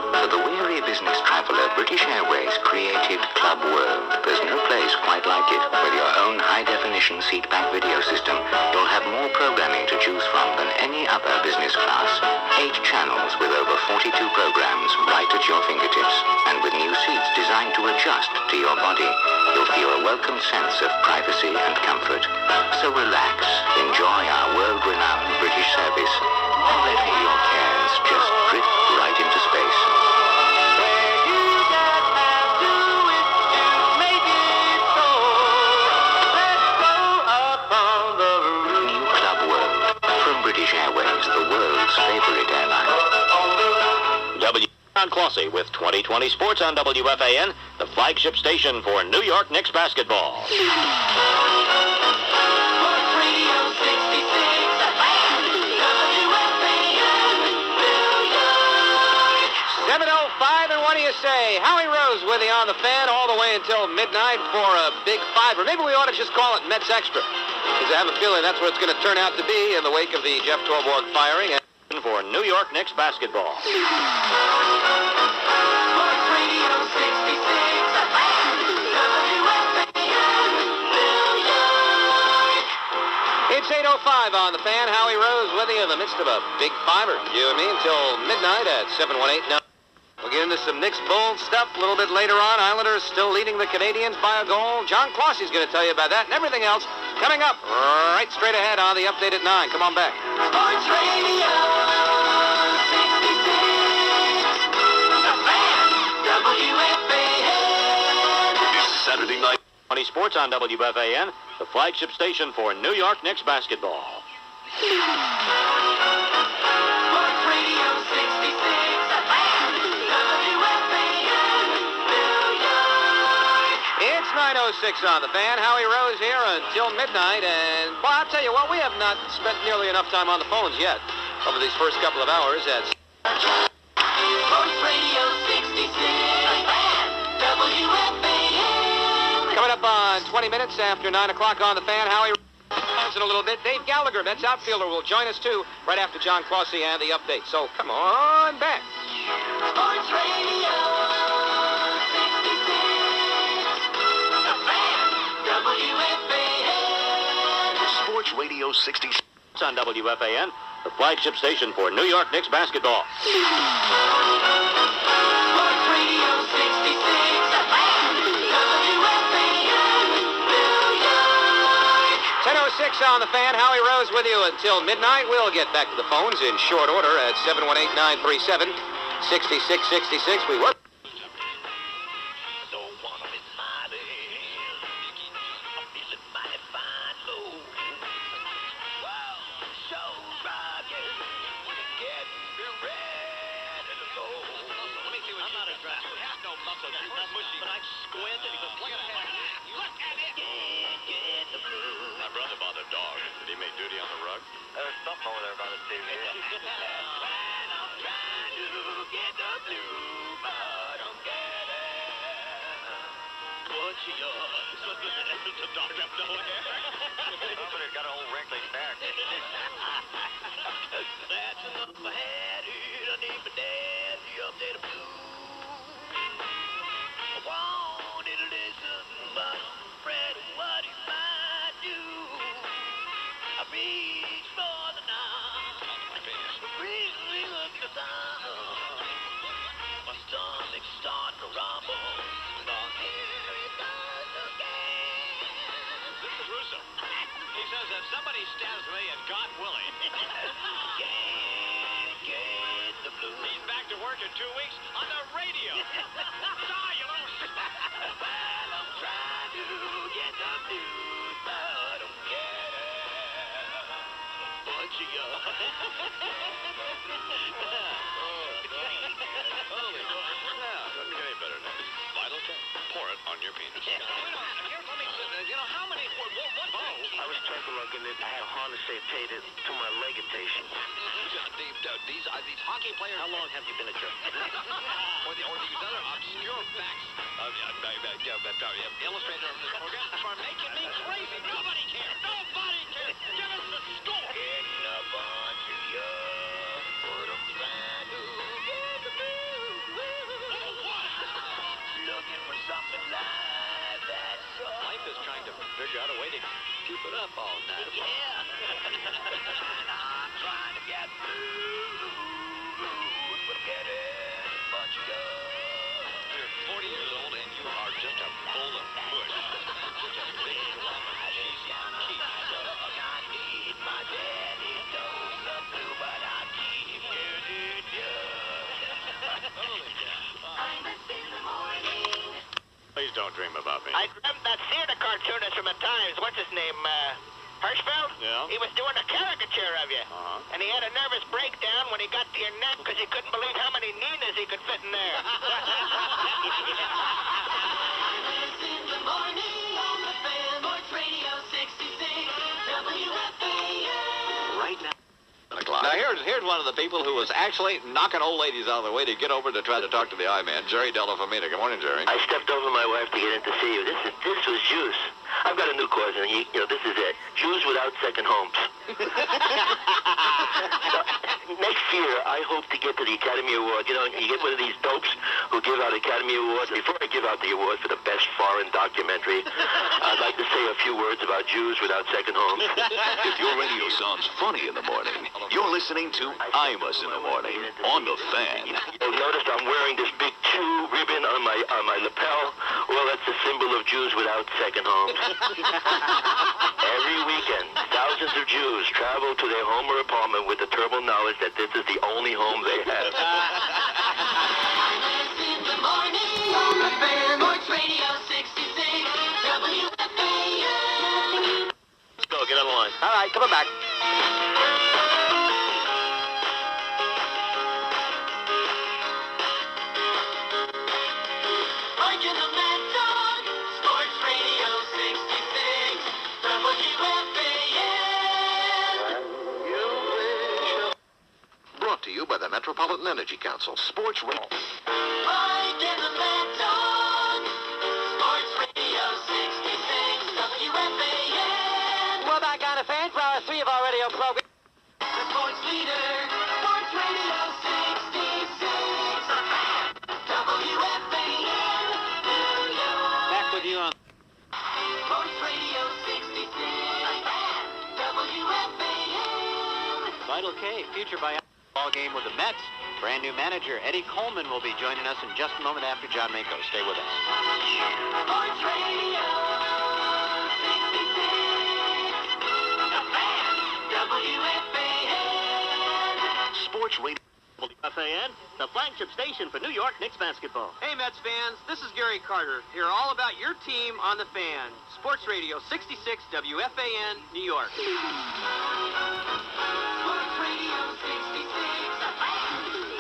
For the weary business traveler, British Airways created Club World. There's no place quite like it. With your own high-definition seat-back video system, you'll have more programming to choose from than any other business class. 8 channels with over 42 programs right at your fingertips. And with new seats designed to adjust to your body, you'll feel a welcome sense of privacy and comfort. So relax, enjoy our world-renowned British service, and let all your cares just drift right into space. New Club World from British Airways, the world's favorite airline. John Clossy with 2020 Sports on WFAN, the flagship station for New York Knicks basketball. Sports Radio 66, WFAN, New York. 7:05, and what do you say? Howie Rose with you on the fan all the way until midnight for a big five. Or maybe we ought to just call it Mets Extra, because I have a feeling that's what it's going to turn out to be in the wake of the Jeff Torborg firing. For New York Knicks basketball. Sports Radio 66, WFAN, New York. It's 8:05 on the fan. Howie Rose with you in the midst of a big fiver. You and me until midnight at 718. Now, we'll get into some Knicks Bulls stuff a little bit later on. Islanders still leading the Canadians by a goal. John Clossy's going to tell you about that and everything else coming up right straight ahead on the update at 9. Come on back. Sports Radio 66, the fan, WFAN. Saturday night. 20 Sports on WFAN, the flagship station for New York Knicks basketball. Sports Radio 66, the fan, WFAN, New York. It's 9:06 on the fan. Howie Rose here until midnight. And, well, I'll tell you what, we have not spent nearly enough time on the phones yet over these first couple of hours. Sports Radio 66, the fan, WFAN. Coming up on 20 minutes after 9 o'clock on the fan, Howie Rose in a little bit. Dave Gallagher, Mets outfielder, will join us, too, right after John Clossy and the update. So, come on back. Sports Radio 66, the fan, WFAN. Sports Radio 66 on WFAN, the flagship station for New York Knicks basketball. Sports Radio 66, the fan, WFAN, New York. 10:06 on the fan. Howie Rose with you until midnight. We'll get back to the phones in short order at 718-937-6666. We work. My brother bought a dog. Did he make duty on the rug? There's something over there about a TV. to you. The doctor up nowhere. Somebody's got an old wrinkly back. That's enough I had it. I need my dad to update the blues. I wanted to listen, but I'm afraid of what he might do. I reached for the knob. Really look at the thumb. My stomach's starting to rumble. But here it goes again. Mr. Russo. He says if somebody stabs me, and God willing. Can't get the blues. He's back to work in 2 weeks on the radio. Die, you little shit. Well, I'm trying to get the blues, but I don't get it. Bunch of you. Holy. Now, doesn't get any better than this. Vital check. Pour it on your penis. Here, let me, how many, what? I was looking at I have harness tapered to my legitation. These hockey players. How long have you been a jerk? or these other obscure facts. Illustrator of this program are making me crazy. Nobody cares. Nobody cares. Give us the score. Getting a bunch of you, but I'm trying to get the blues. Looking for something like that. Life is trying to figure out a way to keep it up all night. Yeah. And I'm trying to get blues, but I'm getting a bunch of you. You're 40 years old and you are just a bowl of mush. Just a big lump of cheese and keep. I need my daddy dose of blue, but I keep getting you. Holy cow. Imus in the morning. Please don't dream about me. I dreamt that theater cartoonist from the Times, what's his name, Hirschfeld? Yeah? He was doing a caricature of you. Uh-huh. And he had a nervous breakdown when he got to your neck because he couldn't believe how many Ninas he could fit in there. Imus in the morning on the fan. Sports Radio 66 WFAN. Right now. Now, here's one of the people who was actually knocking old ladies out of the way to get over to try to talk to the I-Man, Jerry Delafamina. Good morning, Jerry. I stepped over my wife to get in to see you. This was Jews. I've got a new cause, and this is it. Jews without second homes. Next year, I hope to get to the Academy Award. You get one of these dopes who give out Academy Awards. Before I give out the award for the best foreign documentary, I'd like to say a few words about Jews without second homes. If your radio sounds funny in the morning, you're listening to Imus in the morning on the Fan. You'll notice I'm wearing this big chew ribbon on my lapel. Well, that's a symbol of Jews without second homes. Every weekend, thousands of Jews travel to their home or apartment with the terrible knowledge that this is the only home they have. Imus in the morning on the fan. Sports Radio 66 WFAN. Let's go. Get on the line. All right, coming back. Mike and the Mad Dog. Sports Radio 66 WFAN. Brought to you by the Metropolitan Energy Council. Sports Radio. Mike and the Mad Dog. Sports Radio 66 WFAN. We're back on the fan for hour 3 of our radio program. The sports leader. Sports Radio 66 WFAN. New York. Back with you on. Sports Radio 66 WFAN. Vital K, future by ball game with the Mets. Brand new manager Eddie Coleman will be joining us in just a moment after John Mako. Stay with us. Sports Radio 66 WFAN. Sports Radio. WFAN, the flagship station for New York Knicks basketball. Hey, Mets fans, this is Gary Carter. Hear all about your team on the Fan. Sports Radio 66 WFAN, New York. Sports Radio 66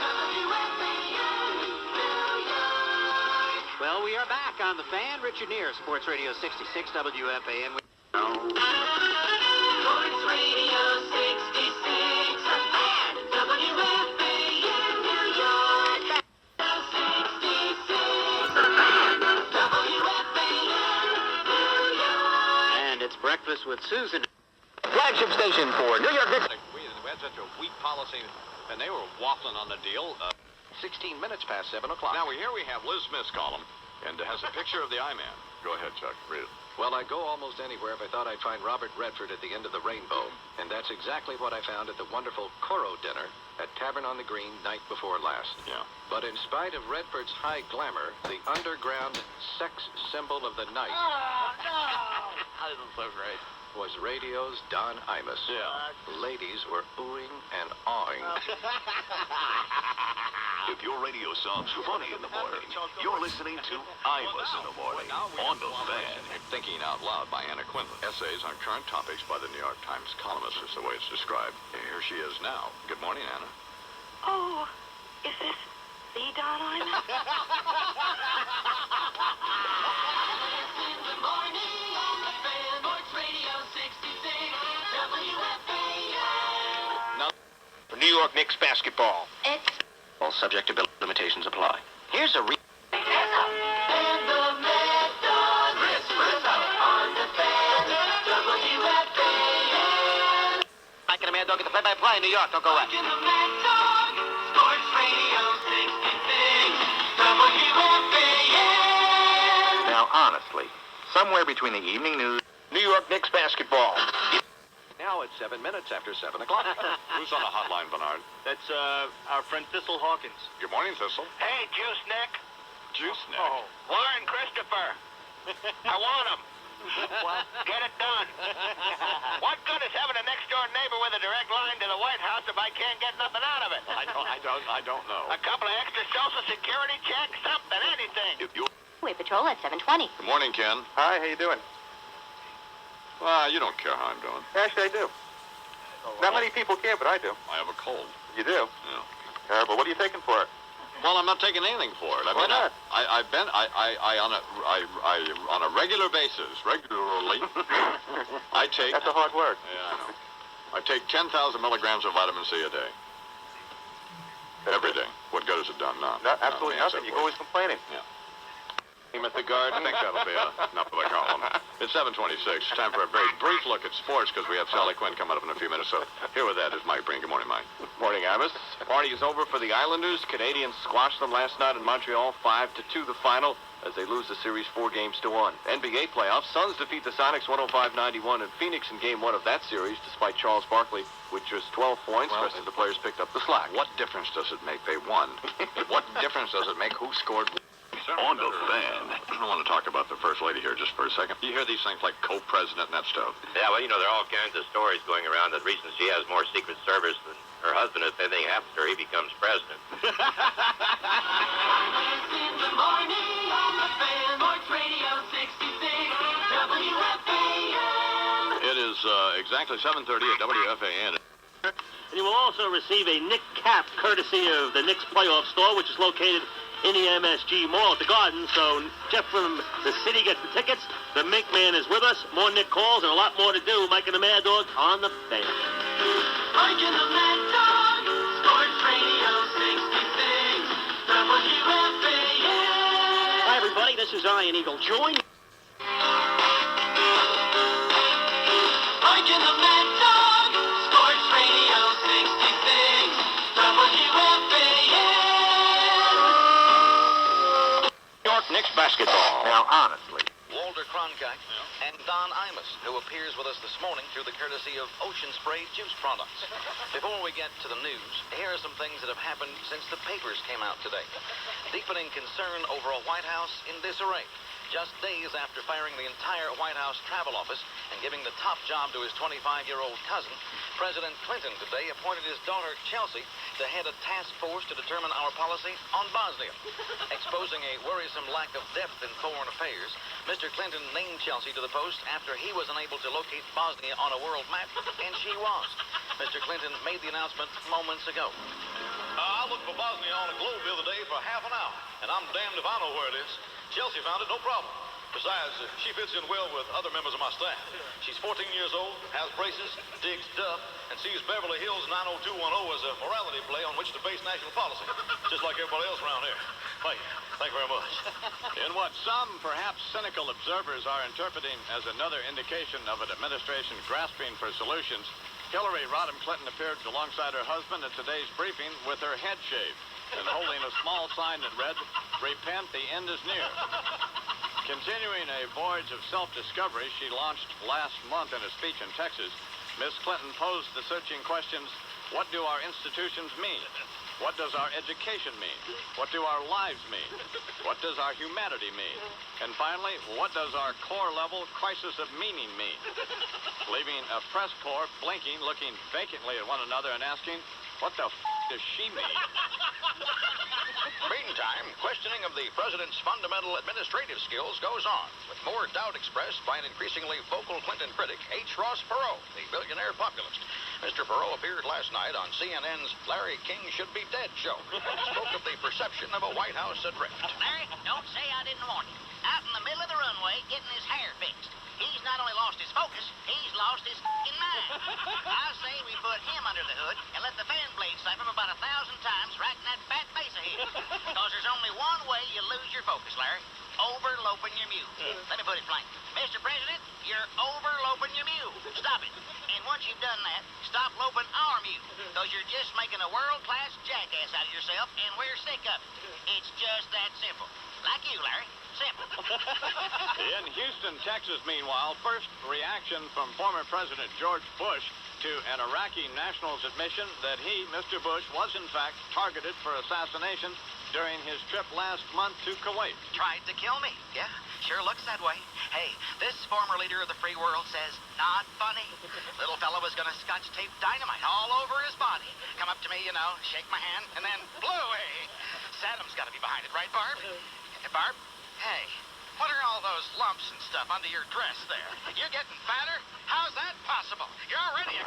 WFAN, New York. Well, we are back on the Fan. Richard Neer, Sports Radio 66 WFAN. Sports Radio 66 WFAN, New York. 66 WFAN. It's Breakfast with Susan. Flagship station for New York Knicks. We had such a weak policy, and they were waffling on the deal. 16 minutes past 7 o'clock. Now, here we have Liz Smith's column, and it has a picture of the I-Man. Go ahead, Chuck. Read it. Well, I'd go almost anywhere if I thought I'd find Robert Redford at the end of the rainbow. And that's exactly what I found at the wonderful Coro dinner at Tavern on the Green night before last. Yeah. But in spite of Redford's high glamour, the underground sex symbol of the night That isn't so great. was radio's Don Imus. Yeah. Ladies were oohing and awing. If your radio sounds funny in the morning, you're listening to Imus in the Morning on the Fan. Thinking Out Loud by Anna Quinlan. Essays on current topics by the New York Times columnist is the way it's described. Here she is now. Good morning, Anna. Oh, is this the Don Imus? Now, for New York Knicks basketball. All subject to limitations apply. Here's a Mike and the Mad Dog at the play-by-play in New York. Don't go away. Now, honestly, somewhere between the evening news... New York Knicks basketball. Now it's 7 minutes after 7 o'clock. Who's on the hotline, Bernard? That's our friend Thistle Hawkins. Good morning, Thistle. Hey, Juice Nick. Juice Nick. Oh. Warren Christopher. I want him. Get it done. What good is having a next-door neighbor with a direct line to the White House if I can't get nothing out of it? I don't know. A couple of extra Social Security checks, something, anything. We patrol at 7:20. Good morning, Ken. Hi, how you doing? Well, you don't care how I'm doing. Actually, I do. Not many people care, but I do. I have a cold. You do? Yeah. But what are you taking for it? Well, I'm not taking anything for it. Why not? I've been on a regular basis, regularly. I take. That's a hard word. Yeah, I know. I take 10,000 milligrams of vitamin C a day. Every day. What good has it done? None. No, absolutely nothing. You're always complaining. Yeah. Him at the garden. I think that'll be enough of the column. It's 7:26. Time for a very brief look at sports because we have Sally Quinn coming up in a few minutes. So here with that is Mike Breen. Good morning, Mike. Morning, Amos. Party is over for the Islanders. Canadians squashed them last night in Montreal, 5-2 the final, as they lose the series 4-1. NBA playoffs. Suns defeat the Sonics 105-91 in Phoenix in Game 1 of that series, despite Charles Barkley with just 12 points. The rest of the players picked up the slack. What difference does it make? They won. What difference does it make who scored? On the Fan. I don't want to talk about the First Lady here just for a second. You hear these things like co-president and that stuff. Yeah, well, you know, there are all kinds of stories going around that reason she has more Secret Service than her husband. If anything happens to her, he becomes president. It is exactly 7:30 at WFAN. And you will also receive a Nick cap courtesy of the Knicks Playoff Store, which is located in the MSG Mall at the Garden. So Jeff from the city gets the tickets. The Mink Man is with us. More Nick calls and a lot more to do. Mike and the Mad Dog on the Fan. Mike and the Mad Dog, Sports Radio 66, WFAN. Hi, everybody. This is Iron Eagle. Join Mike and the Mad Dog, Sports Radio 66, WFAN. Knicks basketball. Now, honestly. Walter Cronkite and Don Imus, who appears with us this morning through the courtesy of Ocean Spray Juice Products. Before we get to the news, here are some things that have happened since the papers came out today. Deepening concern over a White House in disarray. Just days after firing the entire White House travel office and giving the top job to his 25-year-old cousin, President Clinton today appointed his daughter Chelsea to head a task force to determine our policy on Bosnia. Exposing a worrisome lack of depth in foreign affairs, Mr. Clinton named Chelsea to the post after he was unable to locate Bosnia on a world map, and she was. Mr. Clinton made the announcement moments ago. I looked for Bosnia on a globe the other day for half an hour, and I'm damned if I know where it is. Chelsea found it, no problem. Besides, she fits in well with other members of my staff. She's 14 years old, has braces, digs duff, and sees Beverly Hills 90210 as a morality play on which to base national policy, just like everybody else around here. Thank you. Thank you very much. In what some, perhaps cynical observers are interpreting as another indication of an administration grasping for solutions, Hillary Rodham Clinton appeared alongside her husband at today's briefing with her head shaved and holding a small sign that read, "Repent, the end is near." Continuing a voyage of self-discovery she launched last month in a speech in Texas, Ms. Clinton posed the searching questions, what do our institutions mean? What does our education mean? What do our lives mean? What does our humanity mean? And finally, what does our core-level crisis of meaning mean? Leaving a press corps blinking, looking vacantly at one another and asking, what the does she mean? Meantime, questioning of the president's fundamental administrative skills goes on, with more doubt expressed by an increasingly vocal Clinton critic, H. Ross Perot, the billionaire populist. Mr. Perot appeared last night on CNN's Larry King Should Be Dead show and spoke of the perception of a White House adrift. Larry, don't say I didn't warn you. Out in the middle of the runway getting his hair fixed. He's not only lost his focus, he's lost his f***ing mind. I say we put him under the hood and let the fan blade slap him about 1,000 times right in that fat face of his. Because there's only one way you lose your focus, Larry. Overloping your mule. Let me put it plain. Mr. President, you're overloping your mule. Stop it. And once you've done that, stop loping our mule. Because you're just making a world-class jackass out of yourself, and we're sick of it. It's just that simple. Like you, Larry. Simple. In Houston, Texas, meanwhile, first reaction from former President George Bush to an Iraqi national's admission that he, Mr. Bush, was in fact targeted for assassination during his trip last month to Kuwait. Tried to kill me. Yeah, sure looks that way. Hey, this former leader of the free world says, not funny. Little fella was gonna scotch tape dynamite all over his body. Come up to me, shake my hand, and then blew away. Saddam's gotta be behind it, right, Barb? Barb? Hey, what are all those lumps and stuff under your dress there? You're getting fatter? How's that possible? You're already a...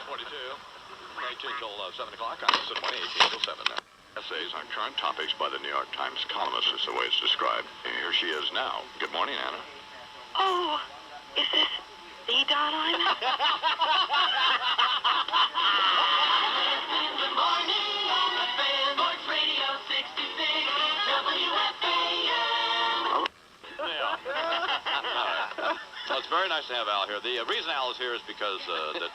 42, 18 till 7 o'clock. I'm at 20, 18 till 7 now. Essays on current topics by the New York Times columnist is the way it's described. Here she is now. Good morning, Anna. Oh, is this the Don I'm at? The morning on the fan, Sports Radio 66, WFAN. Well, it's very nice to have Al here. The reason Al is here is because the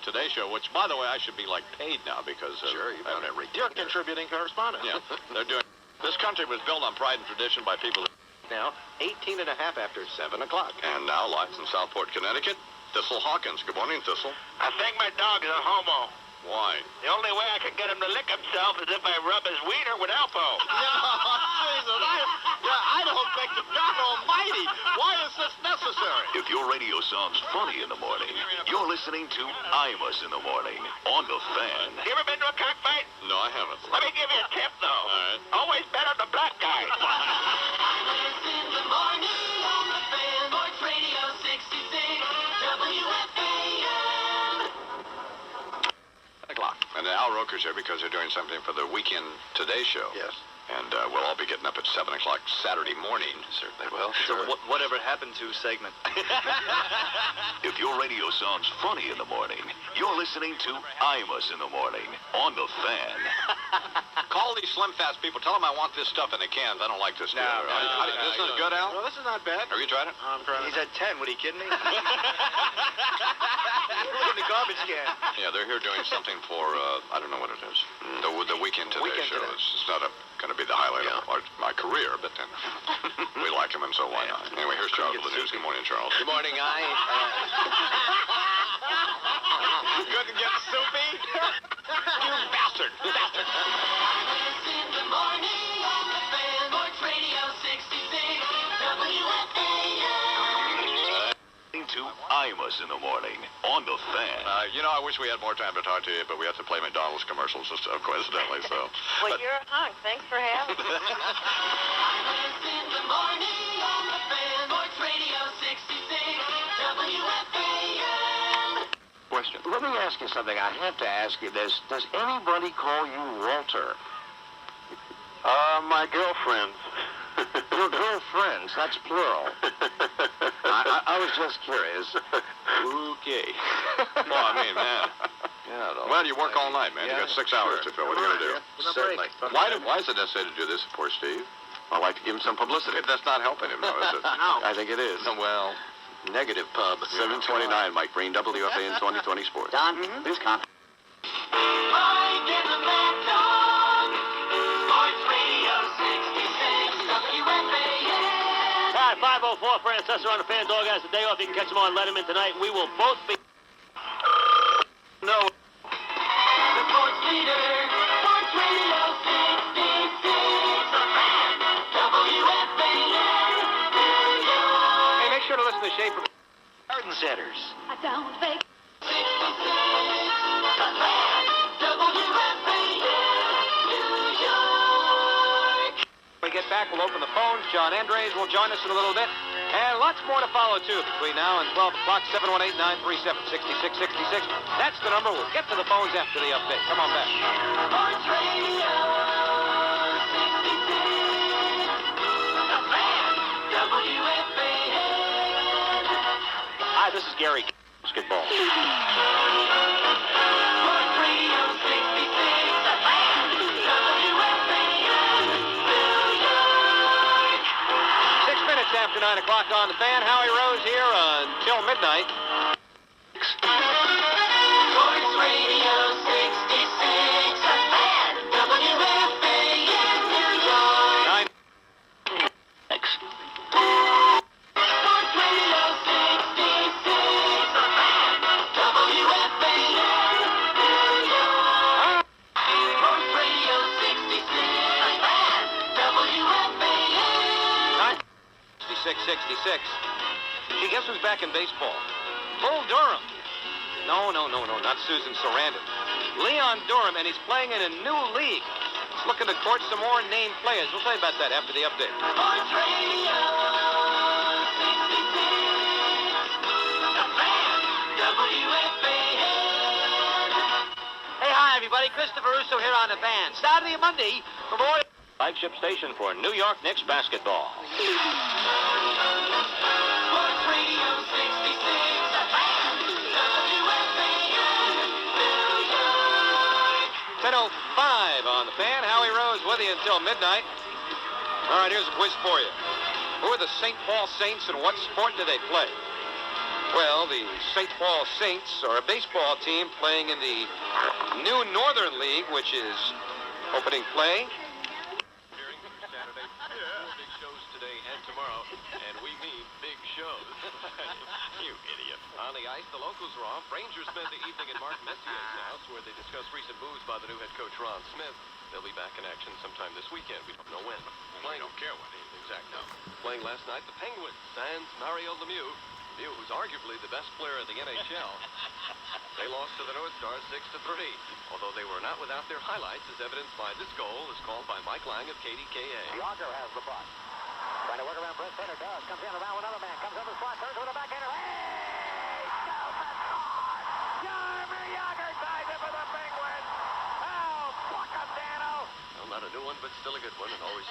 Today Show, which, by the way, I should be, paid now because... Sure, you've been every... You're a contributing correspondent. Yeah, they're doing... This country was built on pride and tradition by people... Now, 18 and a half after 7 o'clock. And now, live from Southport, Connecticut, Thistle Hawkins. Good morning, Thistle. I think my dog is a homo. Why? The only way I can get him to lick himself is if I rub his wiener with Alpo. Jesus, I don't think the God Almighty. Why is this necessary? If your radio sounds funny in the morning, you're listening to Imus in the Morning on the Fan. You ever been to a cockfight? No, I haven't. Let me give you a tip, though. All right. Always bet on the black guy. In the morning on the fan, Sports Radio 66, WFAN. O'clock. And Al Roker's here because they're doing something for the Weekend Today Show. Yes. And we'll all be getting up at 7 o'clock Saturday morning. Certainly will. So whatever happened to segment? If your radio sounds funny in the morning, you're listening to Imus in the Morning on the Fan. Call these Slim Fast people. Tell them I want this stuff in the cans. I don't like this stuff. This is good, Al? Well, this is not bad. Have you tried it? I'm trying. He's at 10. What, are you kidding me? Look at the garbage can. Yeah, they're here doing something for, I don't know what it is. The Weekend Today Show. It's not going to be the highlight of my career, but then we like him, and so why not? Anyway, here's Charles with the news. Good morning, Charles. Good morning, Couldn't get soupy? You bastard! In the morning on the fan, Sports Radio 66, WFAN. To Imus in the Morning on the Fan. I wish we had more time to talk to you, but we have to play McDonald's commercials, just coincidentally, so. Well, you're a hunk. Thanks for having me. In the morning on the fan, Sports Radio 66, WFAN. Question. Let me ask you something. I have to ask you this. Does anybody call you Walter? My girlfriend. Your girlfriends. That's plural. I was just curious. Okay. Well, I mean, man, Yeah, Well, you work all night, man. You got 6 hours to fill. What are you going to do? Certainly. Why is it necessary to do this, poor Steve? I like to give him some publicity. That's not helping him, though, is it? No. I think it is. Well, Negative pub. 729, Mike Breen, WFAN 2020 Sports. Don, this conference. Mike and the Mad Dog. Sports Radio 66 WFAN. All right, 5:04. Fran Sesser on the Fan Dog has the day off. You can catch him on Letterman tonight. We will both be. No. The sports leader. Sports Radio 66. The Fan. WFAN. New York. hey, make sure to listen to Shay from Garden Centers. I don't fake. 66. The Fan. WFAN. New York. When we get back, we'll open the phones. John Andres will join us in a little bit. And lots more to follow, too, between now and 12 o'clock, 718-937-6666. That's the number. We'll get to the phones after the update. Come on back. Sports Radio 66. The Fan. WFAN. Hi, this is Gary. Basketball. Sports Radio 66. The Fan. WFAN. New York. 6 minutes after 9 o'clock on the Fan. Howie Rose here until midnight. Sports Radio 66. The Fan. WFAN. New York. 9. Sports Radio 66. The Fan. WFAN. New York. Sports Radio 66. The Fan. WFAN. 66. Gee, guess who's back in baseball? Bull Durham. No, not Susan Sarandon. Leon Durham, and he's playing in a new league. He's looking to court some more named players. We'll tell you about that after the update. Sports Radio 66. The Fan. WFAN. Hey, hi, everybody. Christopher Russo here on the Fan. Saturday and Monday, Memorial. Flagship station for New York Knicks basketball. Sports Radio 66. The Fan. WFAN. New York. 10:05 on the Fan. Howie Rose with you until midnight. All right, here's a quiz for you. Who are the St. Paul Saints and what sport do they play? Well, the St. Paul Saints are a baseball team playing in the new Northern League, which is opening play. Saturday, 4 big shows today and tomorrow, and we mean big shows. You idiot. On the ice, the locals are off. Rangers spend the evening at Mark Messier's house, where they discuss recent moves by the new head coach Ron Smith. They'll be back in action sometime this weekend. We don't know when. We don't care when. Exactly. Playing last night, the Penguins sans Mario Lemieux. Lemieux, who's arguably the best player in the NHL. They lost to the North Stars 6-3. Although they were not without their highlights, as evidenced by this goal, as called by Mike Lang of KDKA. Yager has the puck. Trying to work around Brent Center. Does. Comes in around another man. Comes over the slot. Turns with a backhander. Hey! Shoots and scores! Jaromir Yager ties it for the Penguins. Oh, pluck him, Dano. Well, not a new one, but still a good one, and always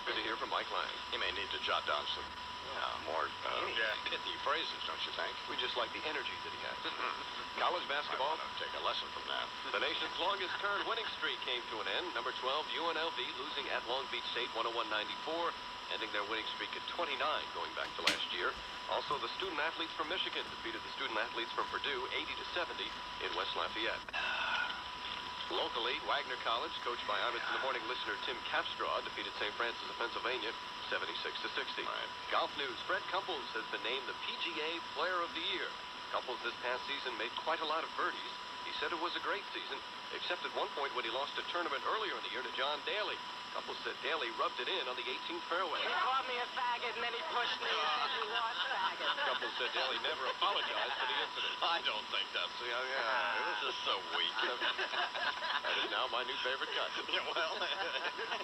good to hear from Mike Lang. He may need to jot down some more pithy phrases, don't you think? We just like the energy that he has. College basketball. Take a lesson from that. The nation's longest current winning streak came to an end. Number 12, UNLV, losing at Long Beach State 101-94, ending their winning streak at 29 going back to last year. Also, the student athletes from Michigan defeated the student athletes from Purdue 80-70 in West Lafayette. Locally, Wagner College, coached by Imus in the Morning listener Tim Capstraw, defeated St. Francis of Pennsylvania 76-60. Right. Golf news, Fred Couples has been named the PGA Player of the Year. Couples this past season made quite a lot of birdies. He said it was a great season, except at one point when he lost a tournament earlier in the year to John Daly. Couples said Daly rubbed it in on the 18th fairway. He called me a faggot and then he pushed me and said you was faggot. Couples said Daly never apologized for the incident. I don't think that's... Yeah, it was just so weak. That is now my new favorite cut. Well...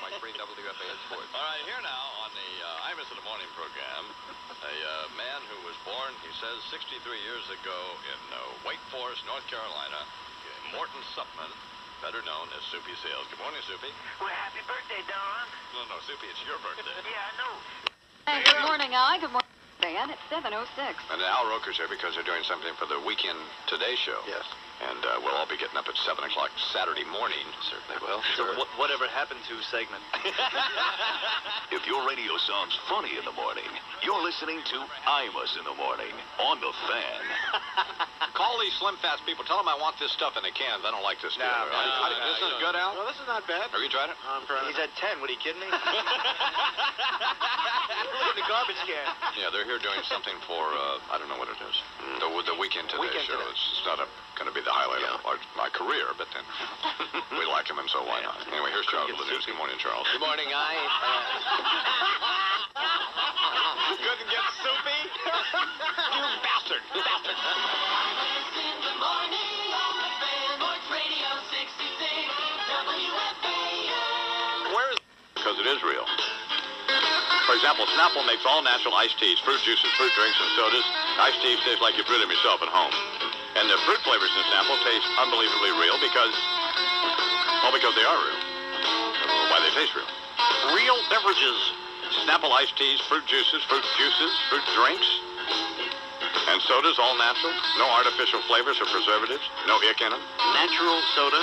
Mike Breen, WFAN Sports. All right, here now on the Imus in the Morning program, a man who was born, he says, 63 years ago in Wake Forest, North Carolina, Morton Suppman, better known as Soupy Sales. Good morning, Soupy. Well, happy birthday, Don. No, Soupy, it's your birthday. Yeah, I know. Hey, good morning, Al. Good morning, Dan. It's 7:06. And Al Roker's here because they're doing something for the Weekend Today show. Yes. And we'll all be getting up at 7 o'clock Saturday morning. Certainly will. So whatever happened to segment? If your radio sounds funny in the morning, you're listening to Imus in the Morning on the Fan. Call these Slim Fast people. Tell them I want this stuff in the cans. I don't like this stuff. This is good, Al? No, this is not bad. Have you tried it? He's at 10. What, are you kidding me? Look at the garbage can. Yeah, they're here doing something for, I don't know what it is. The Weekend Today show. It's not going to be the highlight of my career, but then we like him, and so why not? Anyway, here's Charles with the news. Good morning, Charles. Good morning, Couldn't get soupy? You bastard. In the morning on the Fan, Sports Radio 66, WFAN. Where is because it is real. For example, Snapple makes all natural iced teas, fruit juices, fruit drinks, and sodas. Iced tea tastes like you brewed them yourself at home. And the fruit flavors in Snapple taste unbelievably real because they are real. Why they taste real. Real beverages. Snapple iced teas, fruit juices, fruit drinks, and sodas, all natural. No artificial flavors or preservatives. No ick in them. Natural soda?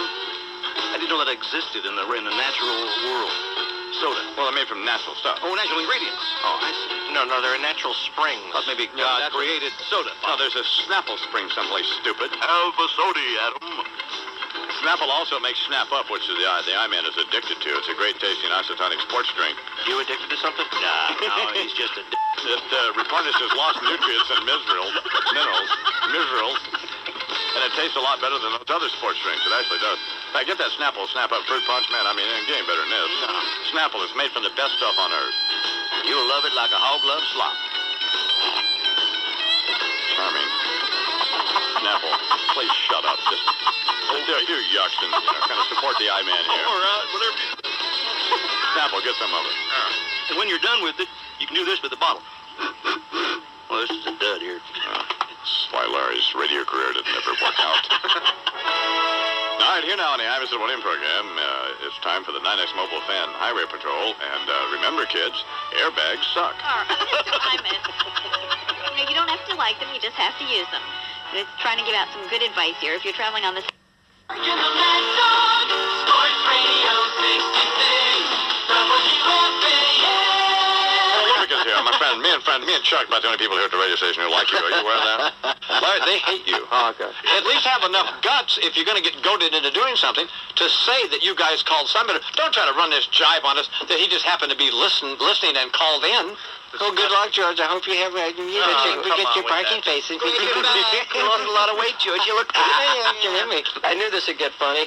I didn't know that existed in the natural world. Soda. Well, they're made from natural stuff. Oh, natural ingredients. Oh, I see. No, they're natural springs. Thought maybe God created soda. No, there's a Snapple spring someplace, stupid. Have a soda, Adam. Snapple also makes Snap Up, which the I-Man is addicted to. It's a great tasting isotonic sports drink. You addicted to something? Nah, no, he's just addicted. It replenishes lost nutrients and minerals, and it tastes a lot better than those other sports drinks. It actually does. Now, get that Snapple Snap Up Fruit Punch, man. I mean, it ain't better than this. Snapple is made from the best stuff on earth. You'll love it like a hog loves slop. Charming. Snapple, please shut up. Just you yucks and kind of support the I-Man here. All right, whatever you... Snapple, get some of it. And when you're done with it, you can do this with the bottle. Well, this is a dud here. That's why Larry's radio career didn't ever work out. All right, here now on the Imus in the Morning program, it's time for the 9X Mobile Fan Highway Patrol. And remember, kids, airbags suck. All right, Simon. You don't have to like them, you just have to use them. It's trying to give out some good advice here if you're traveling on this. Sports Radio 66, WFAN. Lucas here, my friend. Me and Chuck, about the only people here at the radio station who like you. Are you aware of that? Larry, they hate you. Oh, okay. At least have enough guts, if you're going to get goaded into doing something, to say that you guys called Simon. Don't try to run this jibe on us that he just happened to be listening and called in. Oh, good luck, George. I hope you have we get your parking space. You lost a lot of weight, George. You look I knew this would get funny.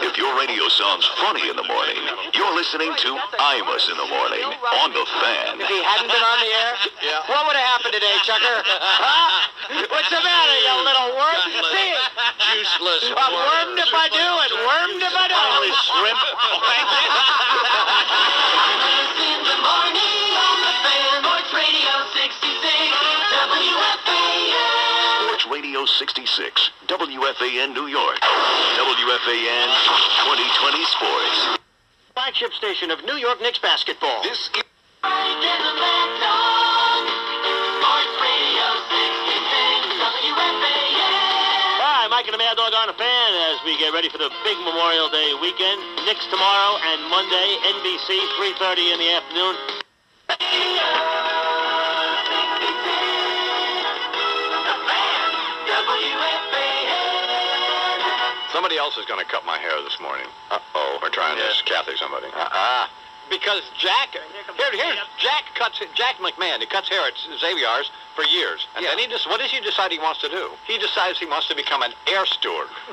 If your radio sounds funny in the morning, you're listening to Imus in the Morning on the Fan. If he hadn't been on the air, what would have happened today, Chucker? Huh? What's the matter, you little worm? See? Useless I'm wormed if I do and wormed if I don't. Holy shrimp. In the morning on the Fan, Sports Radio 66, WFAN. Sports Radio 66, WFAN New York. WFAN 2020 Sports. Flagship station of New York Knicks basketball. This is... Mike and the Mad Dog. Sports Radio 66, WFAN. Hi, Mike and the Mad Dog on the Fan as we get ready for the big Memorial Day weekend. Knicks tomorrow and Monday, NBC, 3:30 in the afternoon. Somebody else is going to cut my hair this morning. Uh-oh. We're trying this. Kathy, somebody. Because Jack McMahon, he cuts hair at Xavier's for years. And then what does he decide he wants to do? He decides he wants to become an air steward. a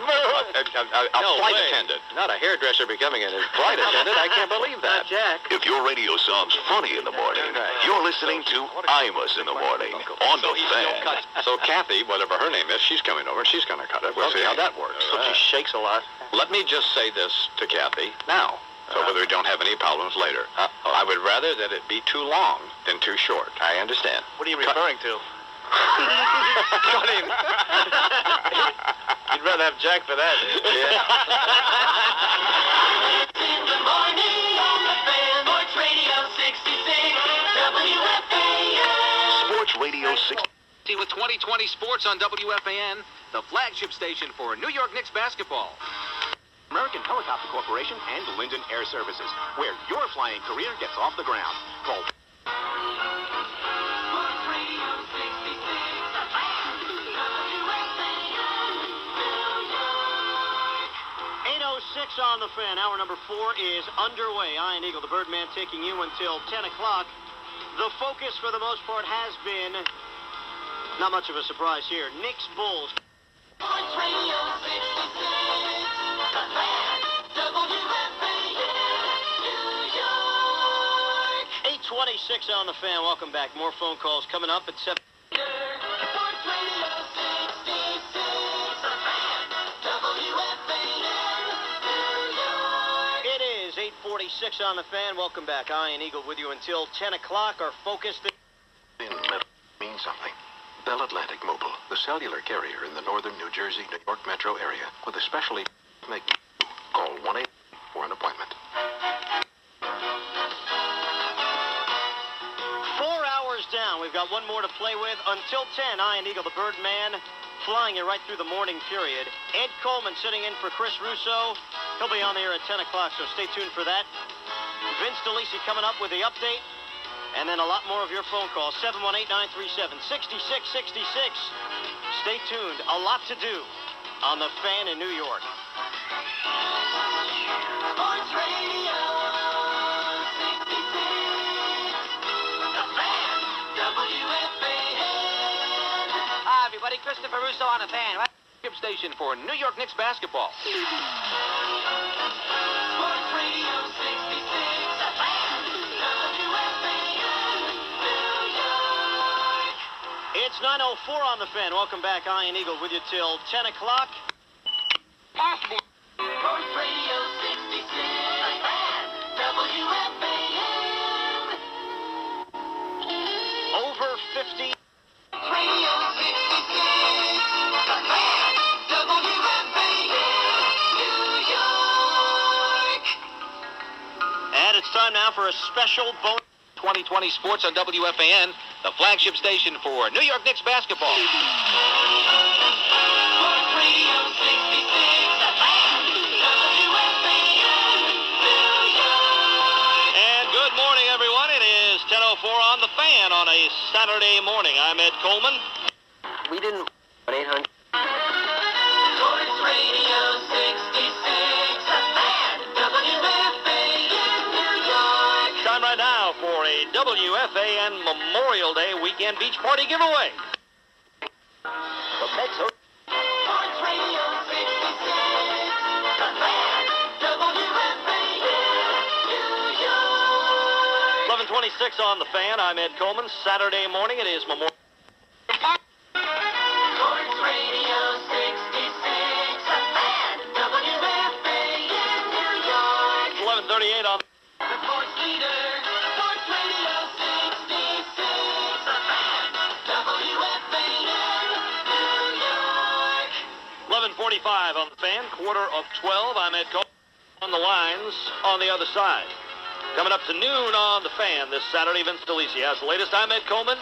flight attendant. Not a hairdresser becoming a flight attendant. I can't believe that. Jack. If your radio sounds funny in the morning, you're listening to Imus in the Morning on the Fan. So Kathy, whatever her name is, she's coming over and she's going to cut it. We'll see how that works. So she shakes a lot. Let me just say this to Kathy now, so whether we don't have any problems later. I would rather that it be too long than too short. I understand. What are you referring to? Cutting. You'd rather have Jack for that. In the morning on the Fan, Sports Radio 66, WFAN. Sports Radio 6. With 2020 Sports on WFAN, the flagship station for New York Knicks basketball. American Helicopter Corporation and Linden Air Services, where your flying career gets off the ground. Call 8:06 on the Fan. Hour number 4 is underway. Ian Eagle, the Birdman, taking you until 10 o'clock. The focus, for the most part, has been not much of a surprise here. Knicks Bulls. Sports Radio 66, the Fan, WFAN, New York. 8:26 on the Fan. Welcome back. More phone calls coming up at 7. Sports Radio 66, the Fan, WFAN, New York. It is 8:46 on the Fan. Welcome back. Ian Eagle with you until 10 o'clock. Our focus means something. Bell Atlantic Mobile, the cellular carrier in the northern New Jersey, New York metro area, with a specially make call 1-8 for an appointment. 4 hours down. We've got one more to play with until 10. Ian Eagle, the Birdman, flying you right through the morning period. Ed Coleman sitting in for Chris Russo. He'll be on the air at 10 o'clock, so stay tuned for that. Vince DeLisi coming up with the update. And then a lot more of your phone calls. 718-937-6666. Stay tuned. A lot to do on the Fan in New York. Sports Radio 66, the Fan, WFAN. Hi, everybody. Christopher Russo on the Fan. Right? Station for New York Knicks basketball. Sports Radio 66, the Fan, WFAN, New York. It's 9:04 on the Fan. Welcome back. Ian Eagle with you till 10 o'clock. Sports Radio 66, the Fan, WFAN. Over 50. Radio 66, the Fan, WFAN, New York. And it's time now for a special bonus. 2020 Sports on WFAN, the flagship station for New York Knicks basketball. Sports Radio 66, the Fan, WFAN, New York. And good morning, everyone. It is 10:04 on the Fan on a Saturday morning. I'm Ed Coleman. We didn't. 800. Sports Radio 66, the Fan, WFAN, New York. Time right now for a WFAN Memorial Day weekend beach party giveaway. The Mets are... Sports Radio 66, the Fan, WFAN, New York. 11:26 on the Fan. I'm Ed Coleman. Saturday morning. It is Memorial. Sports Radio 66, the Fan, WFAN, New York. 11:38 on... The sports leader, Sports Radio 66, the Fan, WFAN, New York. 11:45 on the Fan. 11:45. I'm Ed Coleman. On the lines on the other side. Coming up to noon on the Fan this Saturday, Vince DeLisi has the latest. I'm Ed Coleman.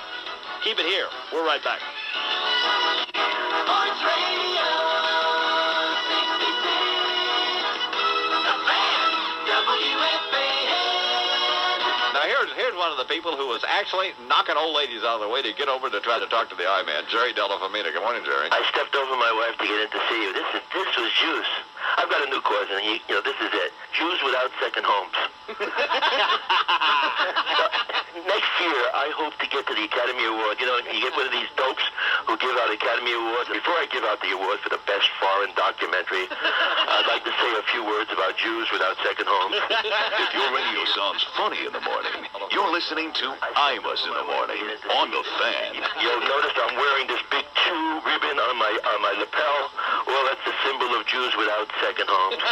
Keep it here. We're right back. Sports Radio 66, the Fan, WFAN. Now, here's one of the people who was actually knocking old ladies out of the way to get over to try to talk to the I-Man, Jerry Della Famina. Good morning, Jerry. I stepped over my wife to get in to see you. This was juice. I've got a new cause, and this is it. Jews without second homes. Next year, I hope to get to the Academy Award. You get one of these dopes who give out Academy Awards. Before I give out the award for the best foreign documentary, I'd like to say a few words about Jews without second homes. If your radio sounds funny in the morning, you're listening to Imus in the Morning on the Fan. You'll notice I'm wearing this big Jew ribbon on my lapel. Well, that's the symbol of Jews without second homes.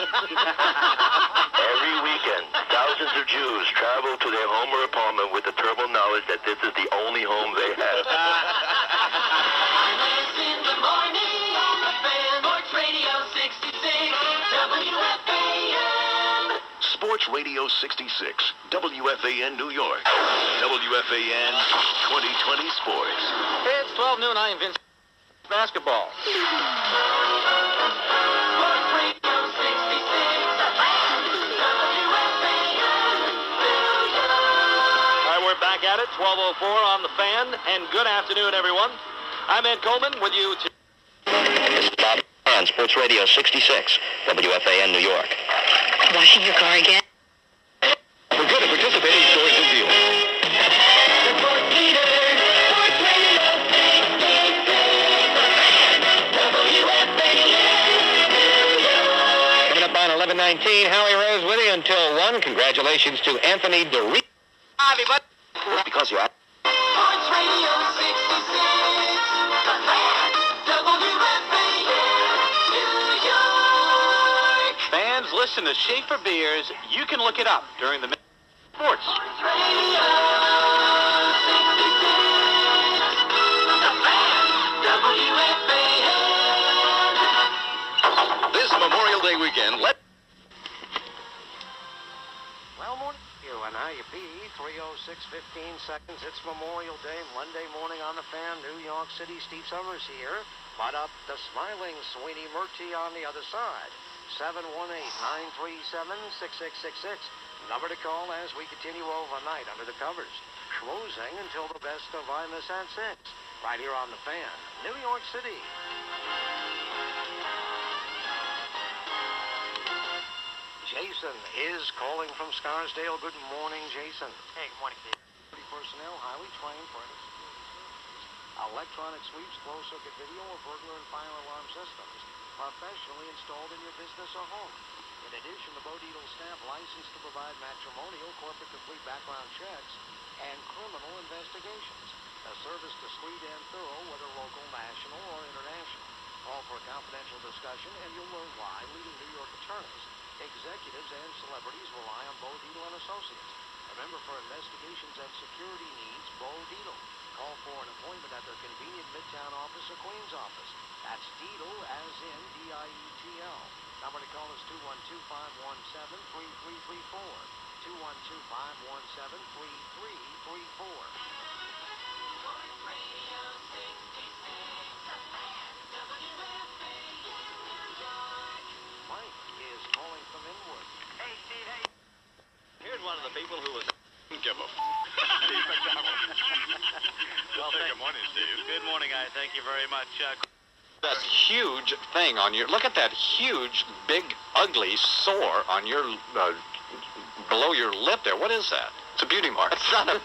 Every weekend, thousands of Jews travel to their home or apartment with the terrible knowledge that this is the only home they have. Imus in the morning on the Fan, Sports Radio 66, WFAN. Sports Radio 66, WFAN New York. WFAN WFAN 2020 Sports. It's 12 noon. I am Vince. Basketball. We're back at it, 12:04 on the Fan, and good afternoon, everyone. I'm Ed Coleman with you. This is Bob on Sports Radio 66, WFAN, New York. Washing your car again? For good at participating stores and dealers. Coming up on 11:19, Howie Rose with you until 1. Congratulations to Anthony DeRee. Everybody. Because you're at Sports Radio 66, the Fan, WFAN, New York. Fans, listen to Schaefer Beers. You can look it up during the sports. Sports Radio 66, the Fan, WFAN. This Memorial Day weekend, Well, morning to you, and how you be? 3:06:15 seconds. It's Memorial Day, Monday morning on the Fan. New York City. Steve Summers here. But up the smiling Sweeney Murti on the other side. 718-937-6666. Number to call as we continue overnight under the covers. Schmoozing until the best of Imus at 6. Right here on the Fan. New York City. Jason is calling from Scarsdale. Good morning, Jason. Hey, good morning, Steve. Personnel highly trained for any security service. Electronic sweeps, closed circuit video, or burglar and fire alarm systems professionally installed in your business or home. In addition, the Bo Dietl staff licensed to provide matrimonial, corporate complete background checks, and criminal investigations. A service discreet and thorough, whether local, national, or international. Call for a confidential discussion, and you'll learn why leading New York attorneys, executives, and celebrities rely on Bo Dietl and Associates. Remember, for investigations and security needs, Bo Dietl. Call for an appointment at their convenient Midtown office or Queens office. That's Dietl, as in D-I-E-T-L. Number to call is 212-517-3334. 212-517-3334. Mike is calling from Inwood. Hey, Steve, hey. Here's one of the people who was... Give a Steve McDonald. Well, Good morning, Steve. Good morning, I thank you very much. That huge thing on your... Look at that huge, big, ugly sore on your... below your lip there. What is that? It's a beauty mark. It's not a...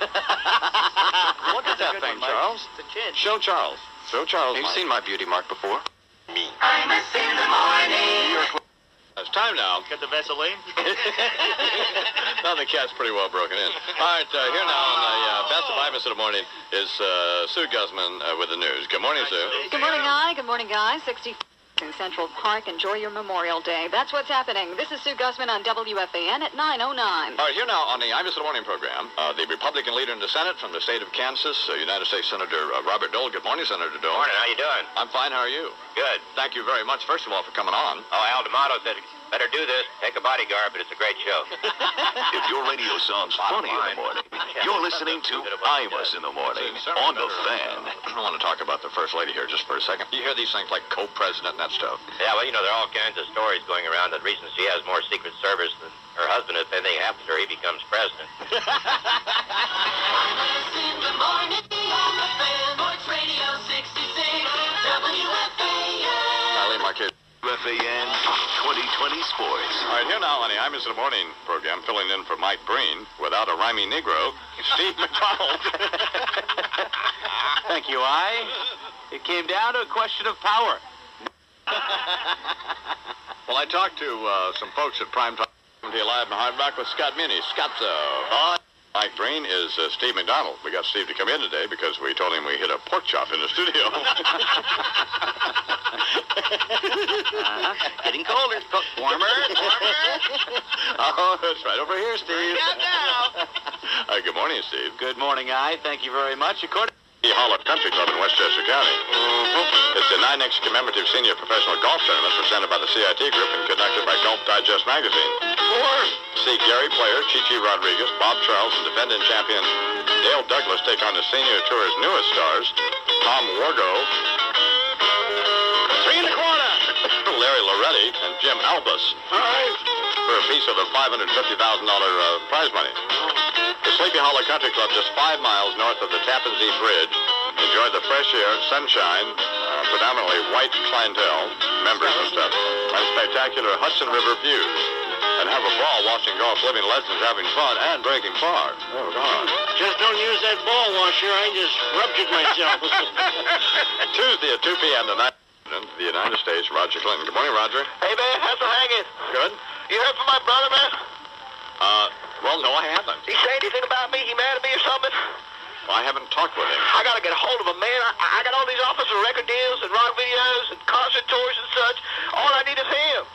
Look at that thing, Charles. It's a chin. Show Charles. Show Charles. You've seen my beauty mark before. Me. Imus in the morning. It's time now. Get the Vaseline. Now the cat's pretty well broken in. All right, here now on the Best of Imus in the morning is Sue Guzman with the news. Good morning, Sue. Good morning, I. Good morning, guys. 60 in Central Park. Enjoy your Memorial Day. That's what's happening. This is Sue Guzman on WFAN at 9:09. All right, here now on the Imus in the Morning program, the Republican leader in the Senate from the state of Kansas, United States Senator Robert Dole. Good morning, Senator Dole. Morning, how you doing? I'm fine. How are you? Good. Thank you very much, first of all, for coming on. Oh, Al D'Amato said, better do this, take a bodyguard, but it's a great show. If your radio sounds funny in the morning, you're listening to Imus in the morning on the Fan. I want to talk about the First Lady here just for a second. You hear these things like co-president and that stuff. Yeah, well, you know, there are all kinds of stories going around that reason she has more Secret Service than her husband. If anything happens to her, he becomes president. Imus in the morning on the Fan. Sports Radio 66, WFAN. Eileen Marquez. WFAN 2020 Sports. All right, here now on the Imus in the Morning program, filling in for Mike Breen, without a rhyming Negro, Steve McDonald. Thank you, I. It came down to a question of power. Well, I talked to some folks at Primetime Live in Hardback with Scott Mini. Scotzo. Mike Breen is Steve McDonald. We got Steve to come in today because we told him we hit a pork chop in the studio. Getting colder. Warmer. Oh, that's right over here, Steve. Good morning, Steve. Good morning, I. Thank you very much. According The Hall of Country Club in Westchester County. It's the 9X Commemorative Senior Professional Golf Tournament presented by the CIT Group and conducted by Golf Digest Magazine. See Gary Player, Chichi Rodriguez, Bob Charles, and defending champion Dale Douglas take on the Senior Tour's newest stars, Tom Wargo, Three in the corner. Larry Loretti, and Jim Albus. All right. For a piece of the $550,000 prize money. The Sleepy Hollow Country Club, just 5 miles north of the Tappan Zee Bridge. Enjoy the fresh air, sunshine, predominantly white clientele, members and stuff, and spectacular Hudson River views. And have a ball watching golf, living legends, having fun, and breaking par. Oh, God. Just don't use that ball washer. I just ruptured myself. Tuesday at 2 p.m. tonight. The United States, Roger Clinton. Good morning, Roger. Hey, man, how's it hanging? Good. You heard from my brother, man? Well, no, I haven't. He say anything about me? He mad at me or something? Well, I haven't talked with him. I gotta get a hold of him, man. I got all these offers of record deals and rock videos and concert tours and such. All I need is him.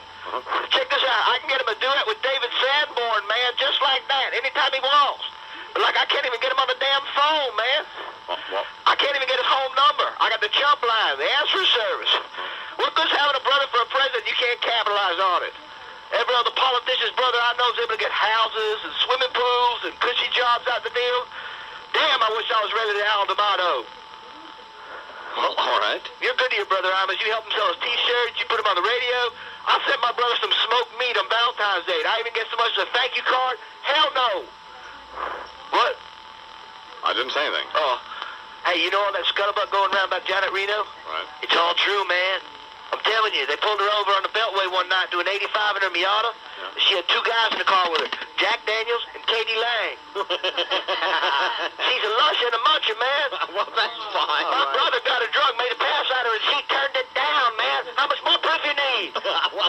Check this out. I can get him a duet with David Sanborn, man, just like that, anytime he wants. But, like, I can't even get him on the damn phone, man. I can't even get his home number. I got the jump line, the answering service. What good's having a brother for a president? You can't capitalize on it. Every other politician's brother I know is able to get houses and swimming pools and cushy jobs out the deal. Damn, I wish I was ready to Al D'Amato. Well, all right. You're good to your brother, Amos. You help him sell his T-shirts. You put him on the radio. I sent my brother some smoked meat on Valentine's Day. Did I even get so much as a thank you card? Hell no. What? I didn't say anything. Oh. Hey, you know all that scuttlebutt going around about Janet Reno? Right. It's all true, man. I'm telling you, they pulled her over on the Beltway one night doing 85 in her Miata. Yeah. She had 2 guys in the car with her, Jack Daniels and Katie Lang. She's a lush and a muncher, man. Well, that's fine. My brother got a drug, made a pass out of her, and she turned it down, man. How much more proof you need? Well,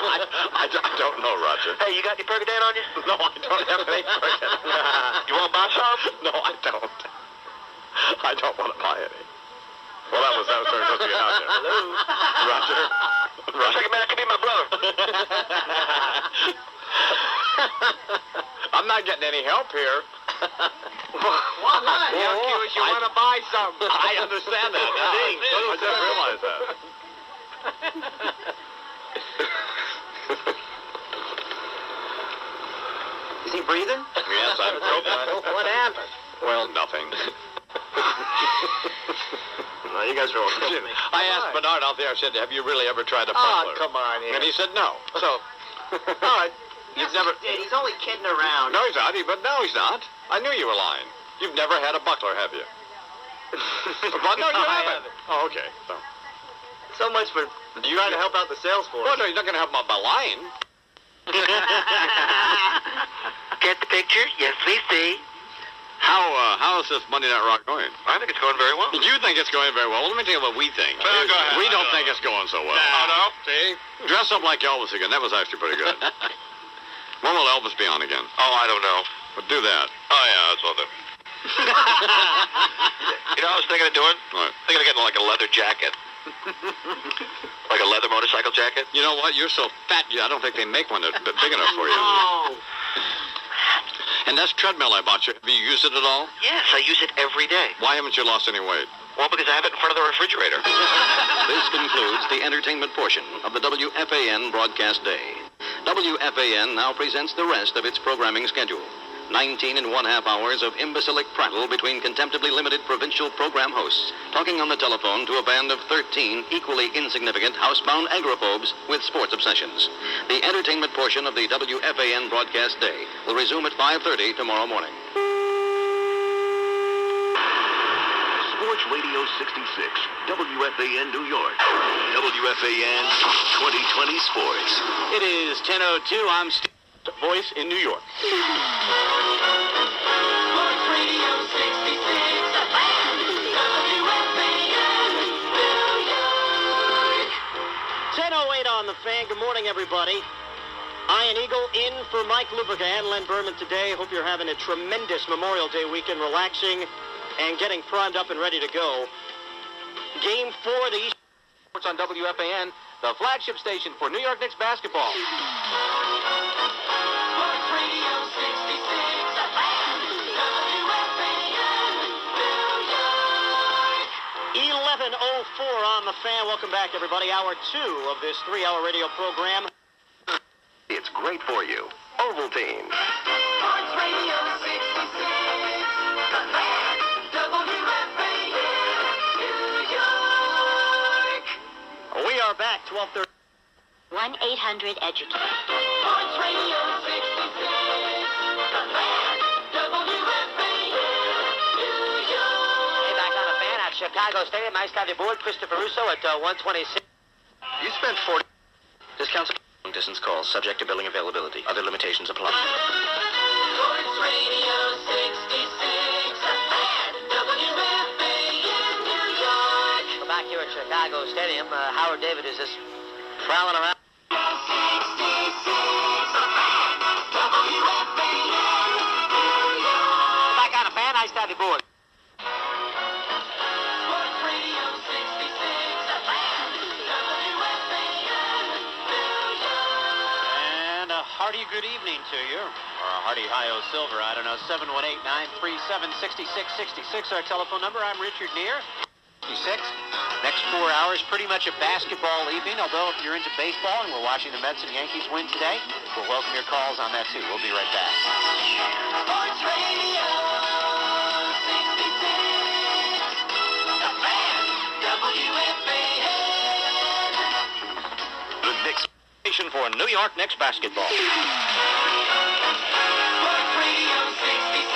I don't know, Roger. Hey, you got any Percodan on you? No, I don't have any Percodan. You want to buy some? No, I don't. I don't want to buy any. Well, that was supposed to be out there. Hello? Roger. Second man, that could be my brother. I'm not getting any help here. Why not? You're cute. You want to buy something. I understand that now. I didn't realize that. Is he breathing? Yes, I'm breathing. What happened? Well, nothing. No, you guys are all kidding me. I asked Bernard out there, I said, have you really ever tried a buckler? Oh, come on here. And he said no. So, all right. You've never... He's only kidding around. No, he's not. No, he's not. I knew you were lying. You've never had a buckler, have you? Well, no, you haven't. Oh, okay. So much for trying to help out the sales force. Well, no, you're not going to help him out by lying. Get the picture? Yes, we see. How is this Monday Night Rock going? I think it's going very well. You think it's going very well. Let me tell you what we think. Well, go ahead. We don't think it's going so well. Oh, no? See? Dress up like Elvis again. That was actually pretty good. When will Elvis be on again? Oh, I don't know. But do that. Oh, yeah, that's all that. You know what I was thinking of doing? What? Thinking of getting like a leather jacket. Like a leather motorcycle jacket. You know what? You're so fat, I don't think they make one that's big enough for you. Oh. And that's treadmill I bought you. Have you used it at all? Yes, I use it every day. Why haven't you lost any weight? Well, because I have it in front of the refrigerator. This concludes the entertainment portion of the WFAN broadcast day. WFAN now presents the rest of its programming schedule. 19½ hours of imbecilic prattle between contemptibly limited provincial program hosts, talking on the telephone to a band of 13 equally insignificant housebound agrophobes with sports obsessions. The entertainment portion of the WFAN broadcast day will resume at 5:30 tomorrow morning. Sports Radio 66, WFAN New York. WFAN 2020 Sports. It is 10:02. I'm Steve, voice in New York. Sports Radio 66, WFAN, New York. 10:08 on the Fan. Good morning, everybody. Ian Eagle in for Mike Lupica and Len Berman today. Hope you're having a tremendous Memorial Day weekend, relaxing and getting primed up and ready to go. Game 4 of the East Sports on WFAN, the flagship station for New York Knicks basketball. Sports Radio 66, WFAN, New York. 11:04 on the Fan. Welcome back, everybody. Hour 2 of this 3-hour radio program. It's great for you. Ovaltine. Sports Radio 66, the Fan. 12:30. 1-800-EDUCATE. Sports Radio 66. The Fan. WFAN, New York. Hey, back on the Fan at Chicago Stadium. Nice to have you aboard, Christopher Russo at 126. You spent 40. Discounts long distance calls, subject to billing availability. Other limitations apply. Sports Radio 66. The Fan. WFAN, New York. We're back here at Chicago Stadium. Howard David is just prowling around. 66. The Fan. WFAN, New York. Back on the Fan. Nice to have you aboard. Sports Radio 66. The Fan. WFAN, New York. And a hearty good evening to you. Or a hearty hi-oh silver, I don't know, 718-937-6666, our telephone number. I'm Richard Neer. 66. Next 4 hours, pretty much a basketball evening, although if you're into baseball and we're watching the Mets and Yankees win today, we'll welcome your calls on that too. We'll be right back. Sports Radio 66. The Fan. WFAN. The Knicks station for New York Knicks basketball. Sports Radio 66.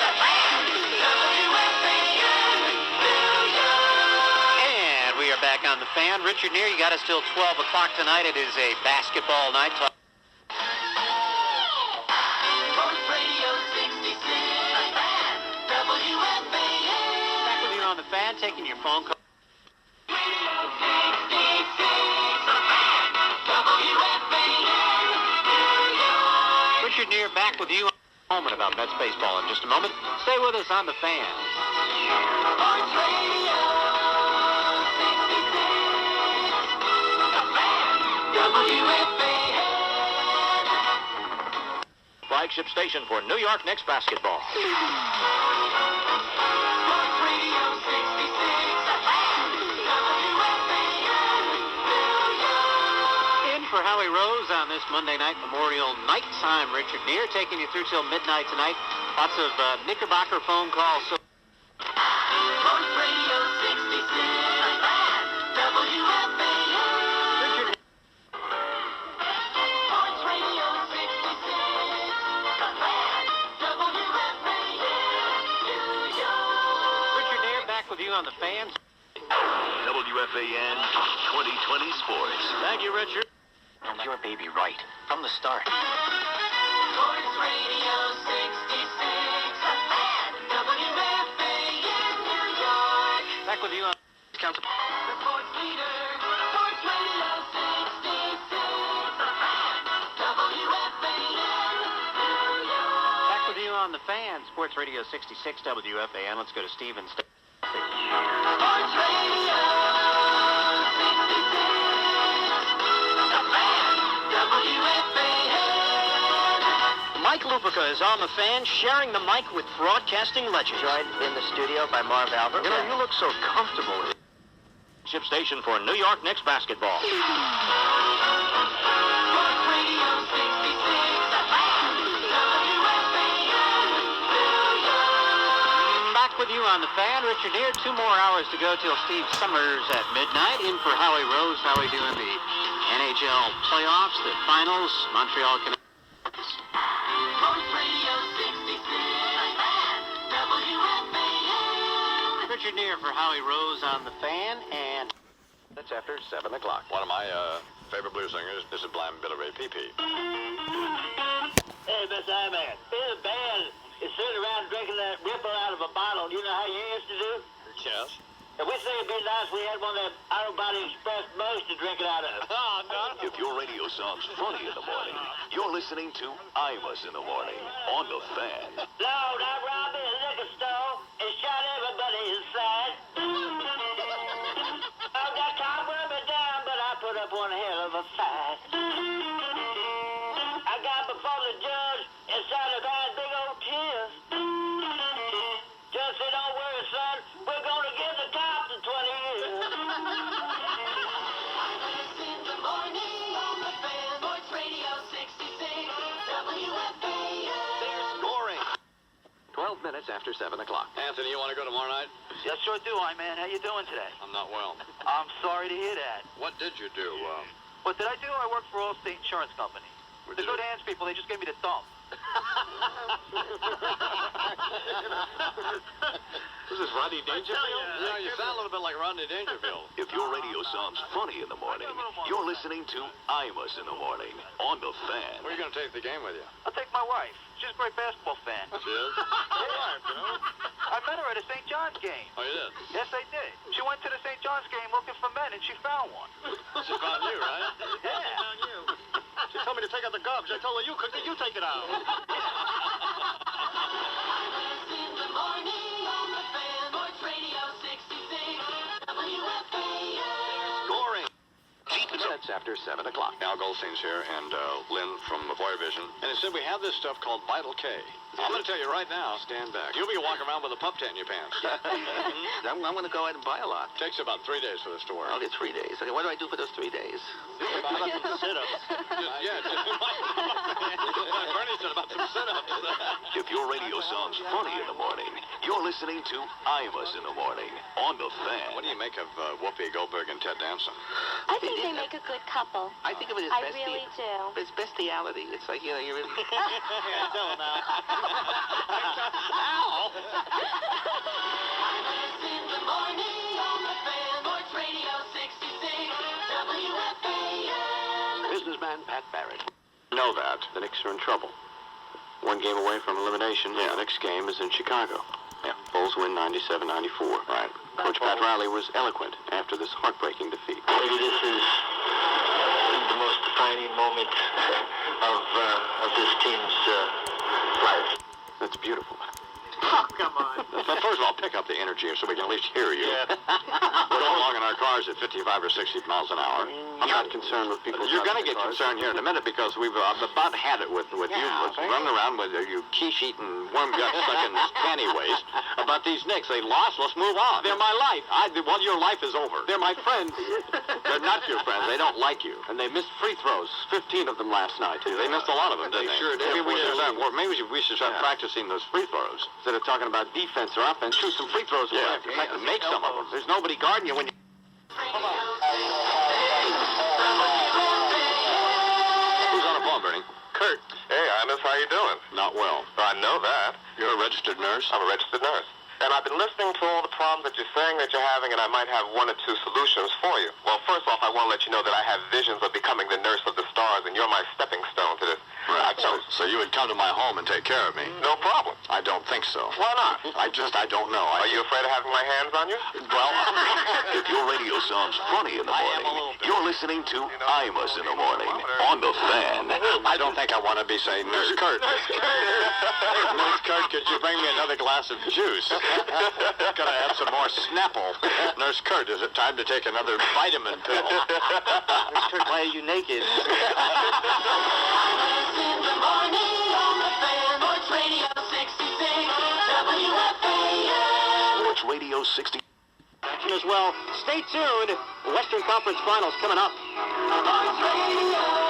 The Fan. WFAN, New York. And we are back on the Fan. Richard Neer, you got us till 12 o'clock tonight. It is a basketball night. Sports Radio 66. The Fan. WFAN. Back with you on the Fan, taking your phone call. Radio 66. The Fan. WFAN, New York. Richard Neer back with you in a moment about Mets baseball in just a moment. Stay with us on the Fan. Sports Radio 66. The Fan. WFAN. Flagship station for New York Knicks basketball. Sports Radio 66. The Fan. WFAN, New York. In for Howie Rose on this Monday night Memorial Night. I'm Richard Neer, taking you through till midnight tonight. Lots of Knickerbocker phone calls. So Sports Radio 66. The Fan. WFAN. Richard, Sports Radio 66. The Fan. WFAN, New York. Richard Neer back with you on the Fan. WFAN 2020 Sports. Thank you, Richard. And your baby right from the start. Sports Radio 66. The Fan. WFAN, New York. Back with you on Council. The sports leader. Sports Radio 66. The Fan. WFAN, New York. Back with you on the Fan. Sports Radio 66 WFAN. Let's go to Steve and Sports Radio 66. The Fan. WFAN. Mike Lupica is on the Fan, sharing the mic with broadcasting legends. Joined in the studio by Marv Albert. You know, you look so comfortable. Flagship station for New York Knicks basketball. Sports Radio 66. The Fan. WFAN, New York. Back with you on the Fan. Richard Neer, 2 more hours to go till Steve Summers at midnight. In for Howie Rose. Howie doing the NHL playoffs, the finals. Montreal Canadiens. Sports Radio 66. The Fan. WFAN. Richard Neer for Howie Rose on the Fan, and That's after 7 o'clock. One of my favorite blues singers, this is Blam Billy Ray P.P. Hey, Miss I-Man, being a band is sitting around drinking that ripple out of a bottle. You know how you used to do? Yes. And we think it'd be nice if we had one of them Auto Body Express mugs to drink it out of. Oh, no. If your radio sounds funny in the morning, you're listening to Imus in the Morning on the Fan. Lord, I robbed a liquor store and shot everybody inside. I got caught me down, but I put up one hell of a fight. I got before the judge and started crying big old tears. Just say, don't worry, son, we're gonna give the cops 20 years. In the morning on the Fan. Sports Radio 66. WFAN. They're scoring. 12 minutes after 7 o'clock. Anthony, you want to go tomorrow night? Yes, sure do, man. How you doing today? I'm not well. I'm sorry to hear that. What did you do? What did I do? I work for Allstate Insurance Company. The good hands people, they just gave me the thumb. This is Rodney Dangerfield? Yeah, you sound a little bit like Rodney Dangerfield. If your radio sounds funny in the morning, you're listening to Imus in the Morning on The Fan. Where are you going to take the game with you? I'll take my wife. She's a great basketball fan. She is? Your wife, you know? I met her at a St. John's game. Oh, you did? Yes, I did. She went to the St. John's game looking for men, and she found one. She found you, right? Yeah. She found you. She told me to take out the garbage. I told her you cooked it. You take it out. In the morning on the Fan, Sports Radio 66, WFAN. Scoring. 8 minutes after 7 o'clock. Al Goldstein's here and Lynn from Voy Vision. And it said we have this stuff called Vital K. I'm going to tell you right now, stand back. You'll be walking around with a pup tent in your pants. I'm going to go ahead and buy a lot. Takes about 3 days for this to work. Only 3 days. Okay, what do I do for those 3 days? About some sit-ups. Bernie said about some sit-ups. If your radio sounds funny in the morning, you're listening to Imus in the Morning on The Fan. What do you make of Whoopi Goldberg and Ted Danson? I think they make a good couple. I think of it as I really do. It's bestiality. It's like, you know, you're really... Yeah, I don't know. Ow! In the morning on the Fan, Sports Radio 66, WFAN. Businessman Pat Barrett. Know that. The Knicks are in trouble. 1 game away from elimination. Yeah. The next game is in Chicago. Yeah. Bulls win 97-94. Right. Coach Pat Riley was eloquent after this heartbreaking defeat. Maybe this is the most defining moment of this team's life. That's beautiful. Oh, come on. But first of all, pick up the energy so we can at least hear you. Yeah. We're going along in our cars at 55 or 60 miles an hour. I'm not concerned with people. You're going to get concerned here in a minute because we've about had it with you running around with you quiche-eating worm guts stuck in panty waist about these Knicks. They lost. Let's move on. They're my life. Well, your life is over. They're my friends. They're not your friends. They don't like you. And they missed free throws. 15 of them last night. They missed a lot of them. They sure did. Maybe we should start practicing those free throws instead of talking about defense or offense. Shoot some free throws. Yeah, make some of them. There's nobody guarding you when you. Who's on the phone, Bernie? Kurt. Hey, Imus, how you doing? Not well. I know that. You're a registered nurse? I'm a registered nurse. And I've been listening to all the problems that you're saying that you're having, and I might have 1 or 2 solutions for you. Well, first off, I want to let you know that I have visions of becoming the nurse of the stars, and you're my stepping stone to this. Right. So you would come to my home and take care of me? No problem. I don't think so. Why not? I don't know. Are you afraid of having my hands on you? Well, if your radio sounds funny in the morning, you're listening to Imus in the Morning on The Fan. I don't think I want to be saying, Nurse Kurt. Nurse Kurt, could you bring me another glass of juice? Gotta have some more Snapple. Nurse Kurt, is it time to take another vitamin pill? Nurse Kurt, why are you naked? In the morning on the Fan, Sports Radio 66, WFAN. Sports Radio 60. As well. Stay tuned. The Western Conference Finals coming up. Sports Radio.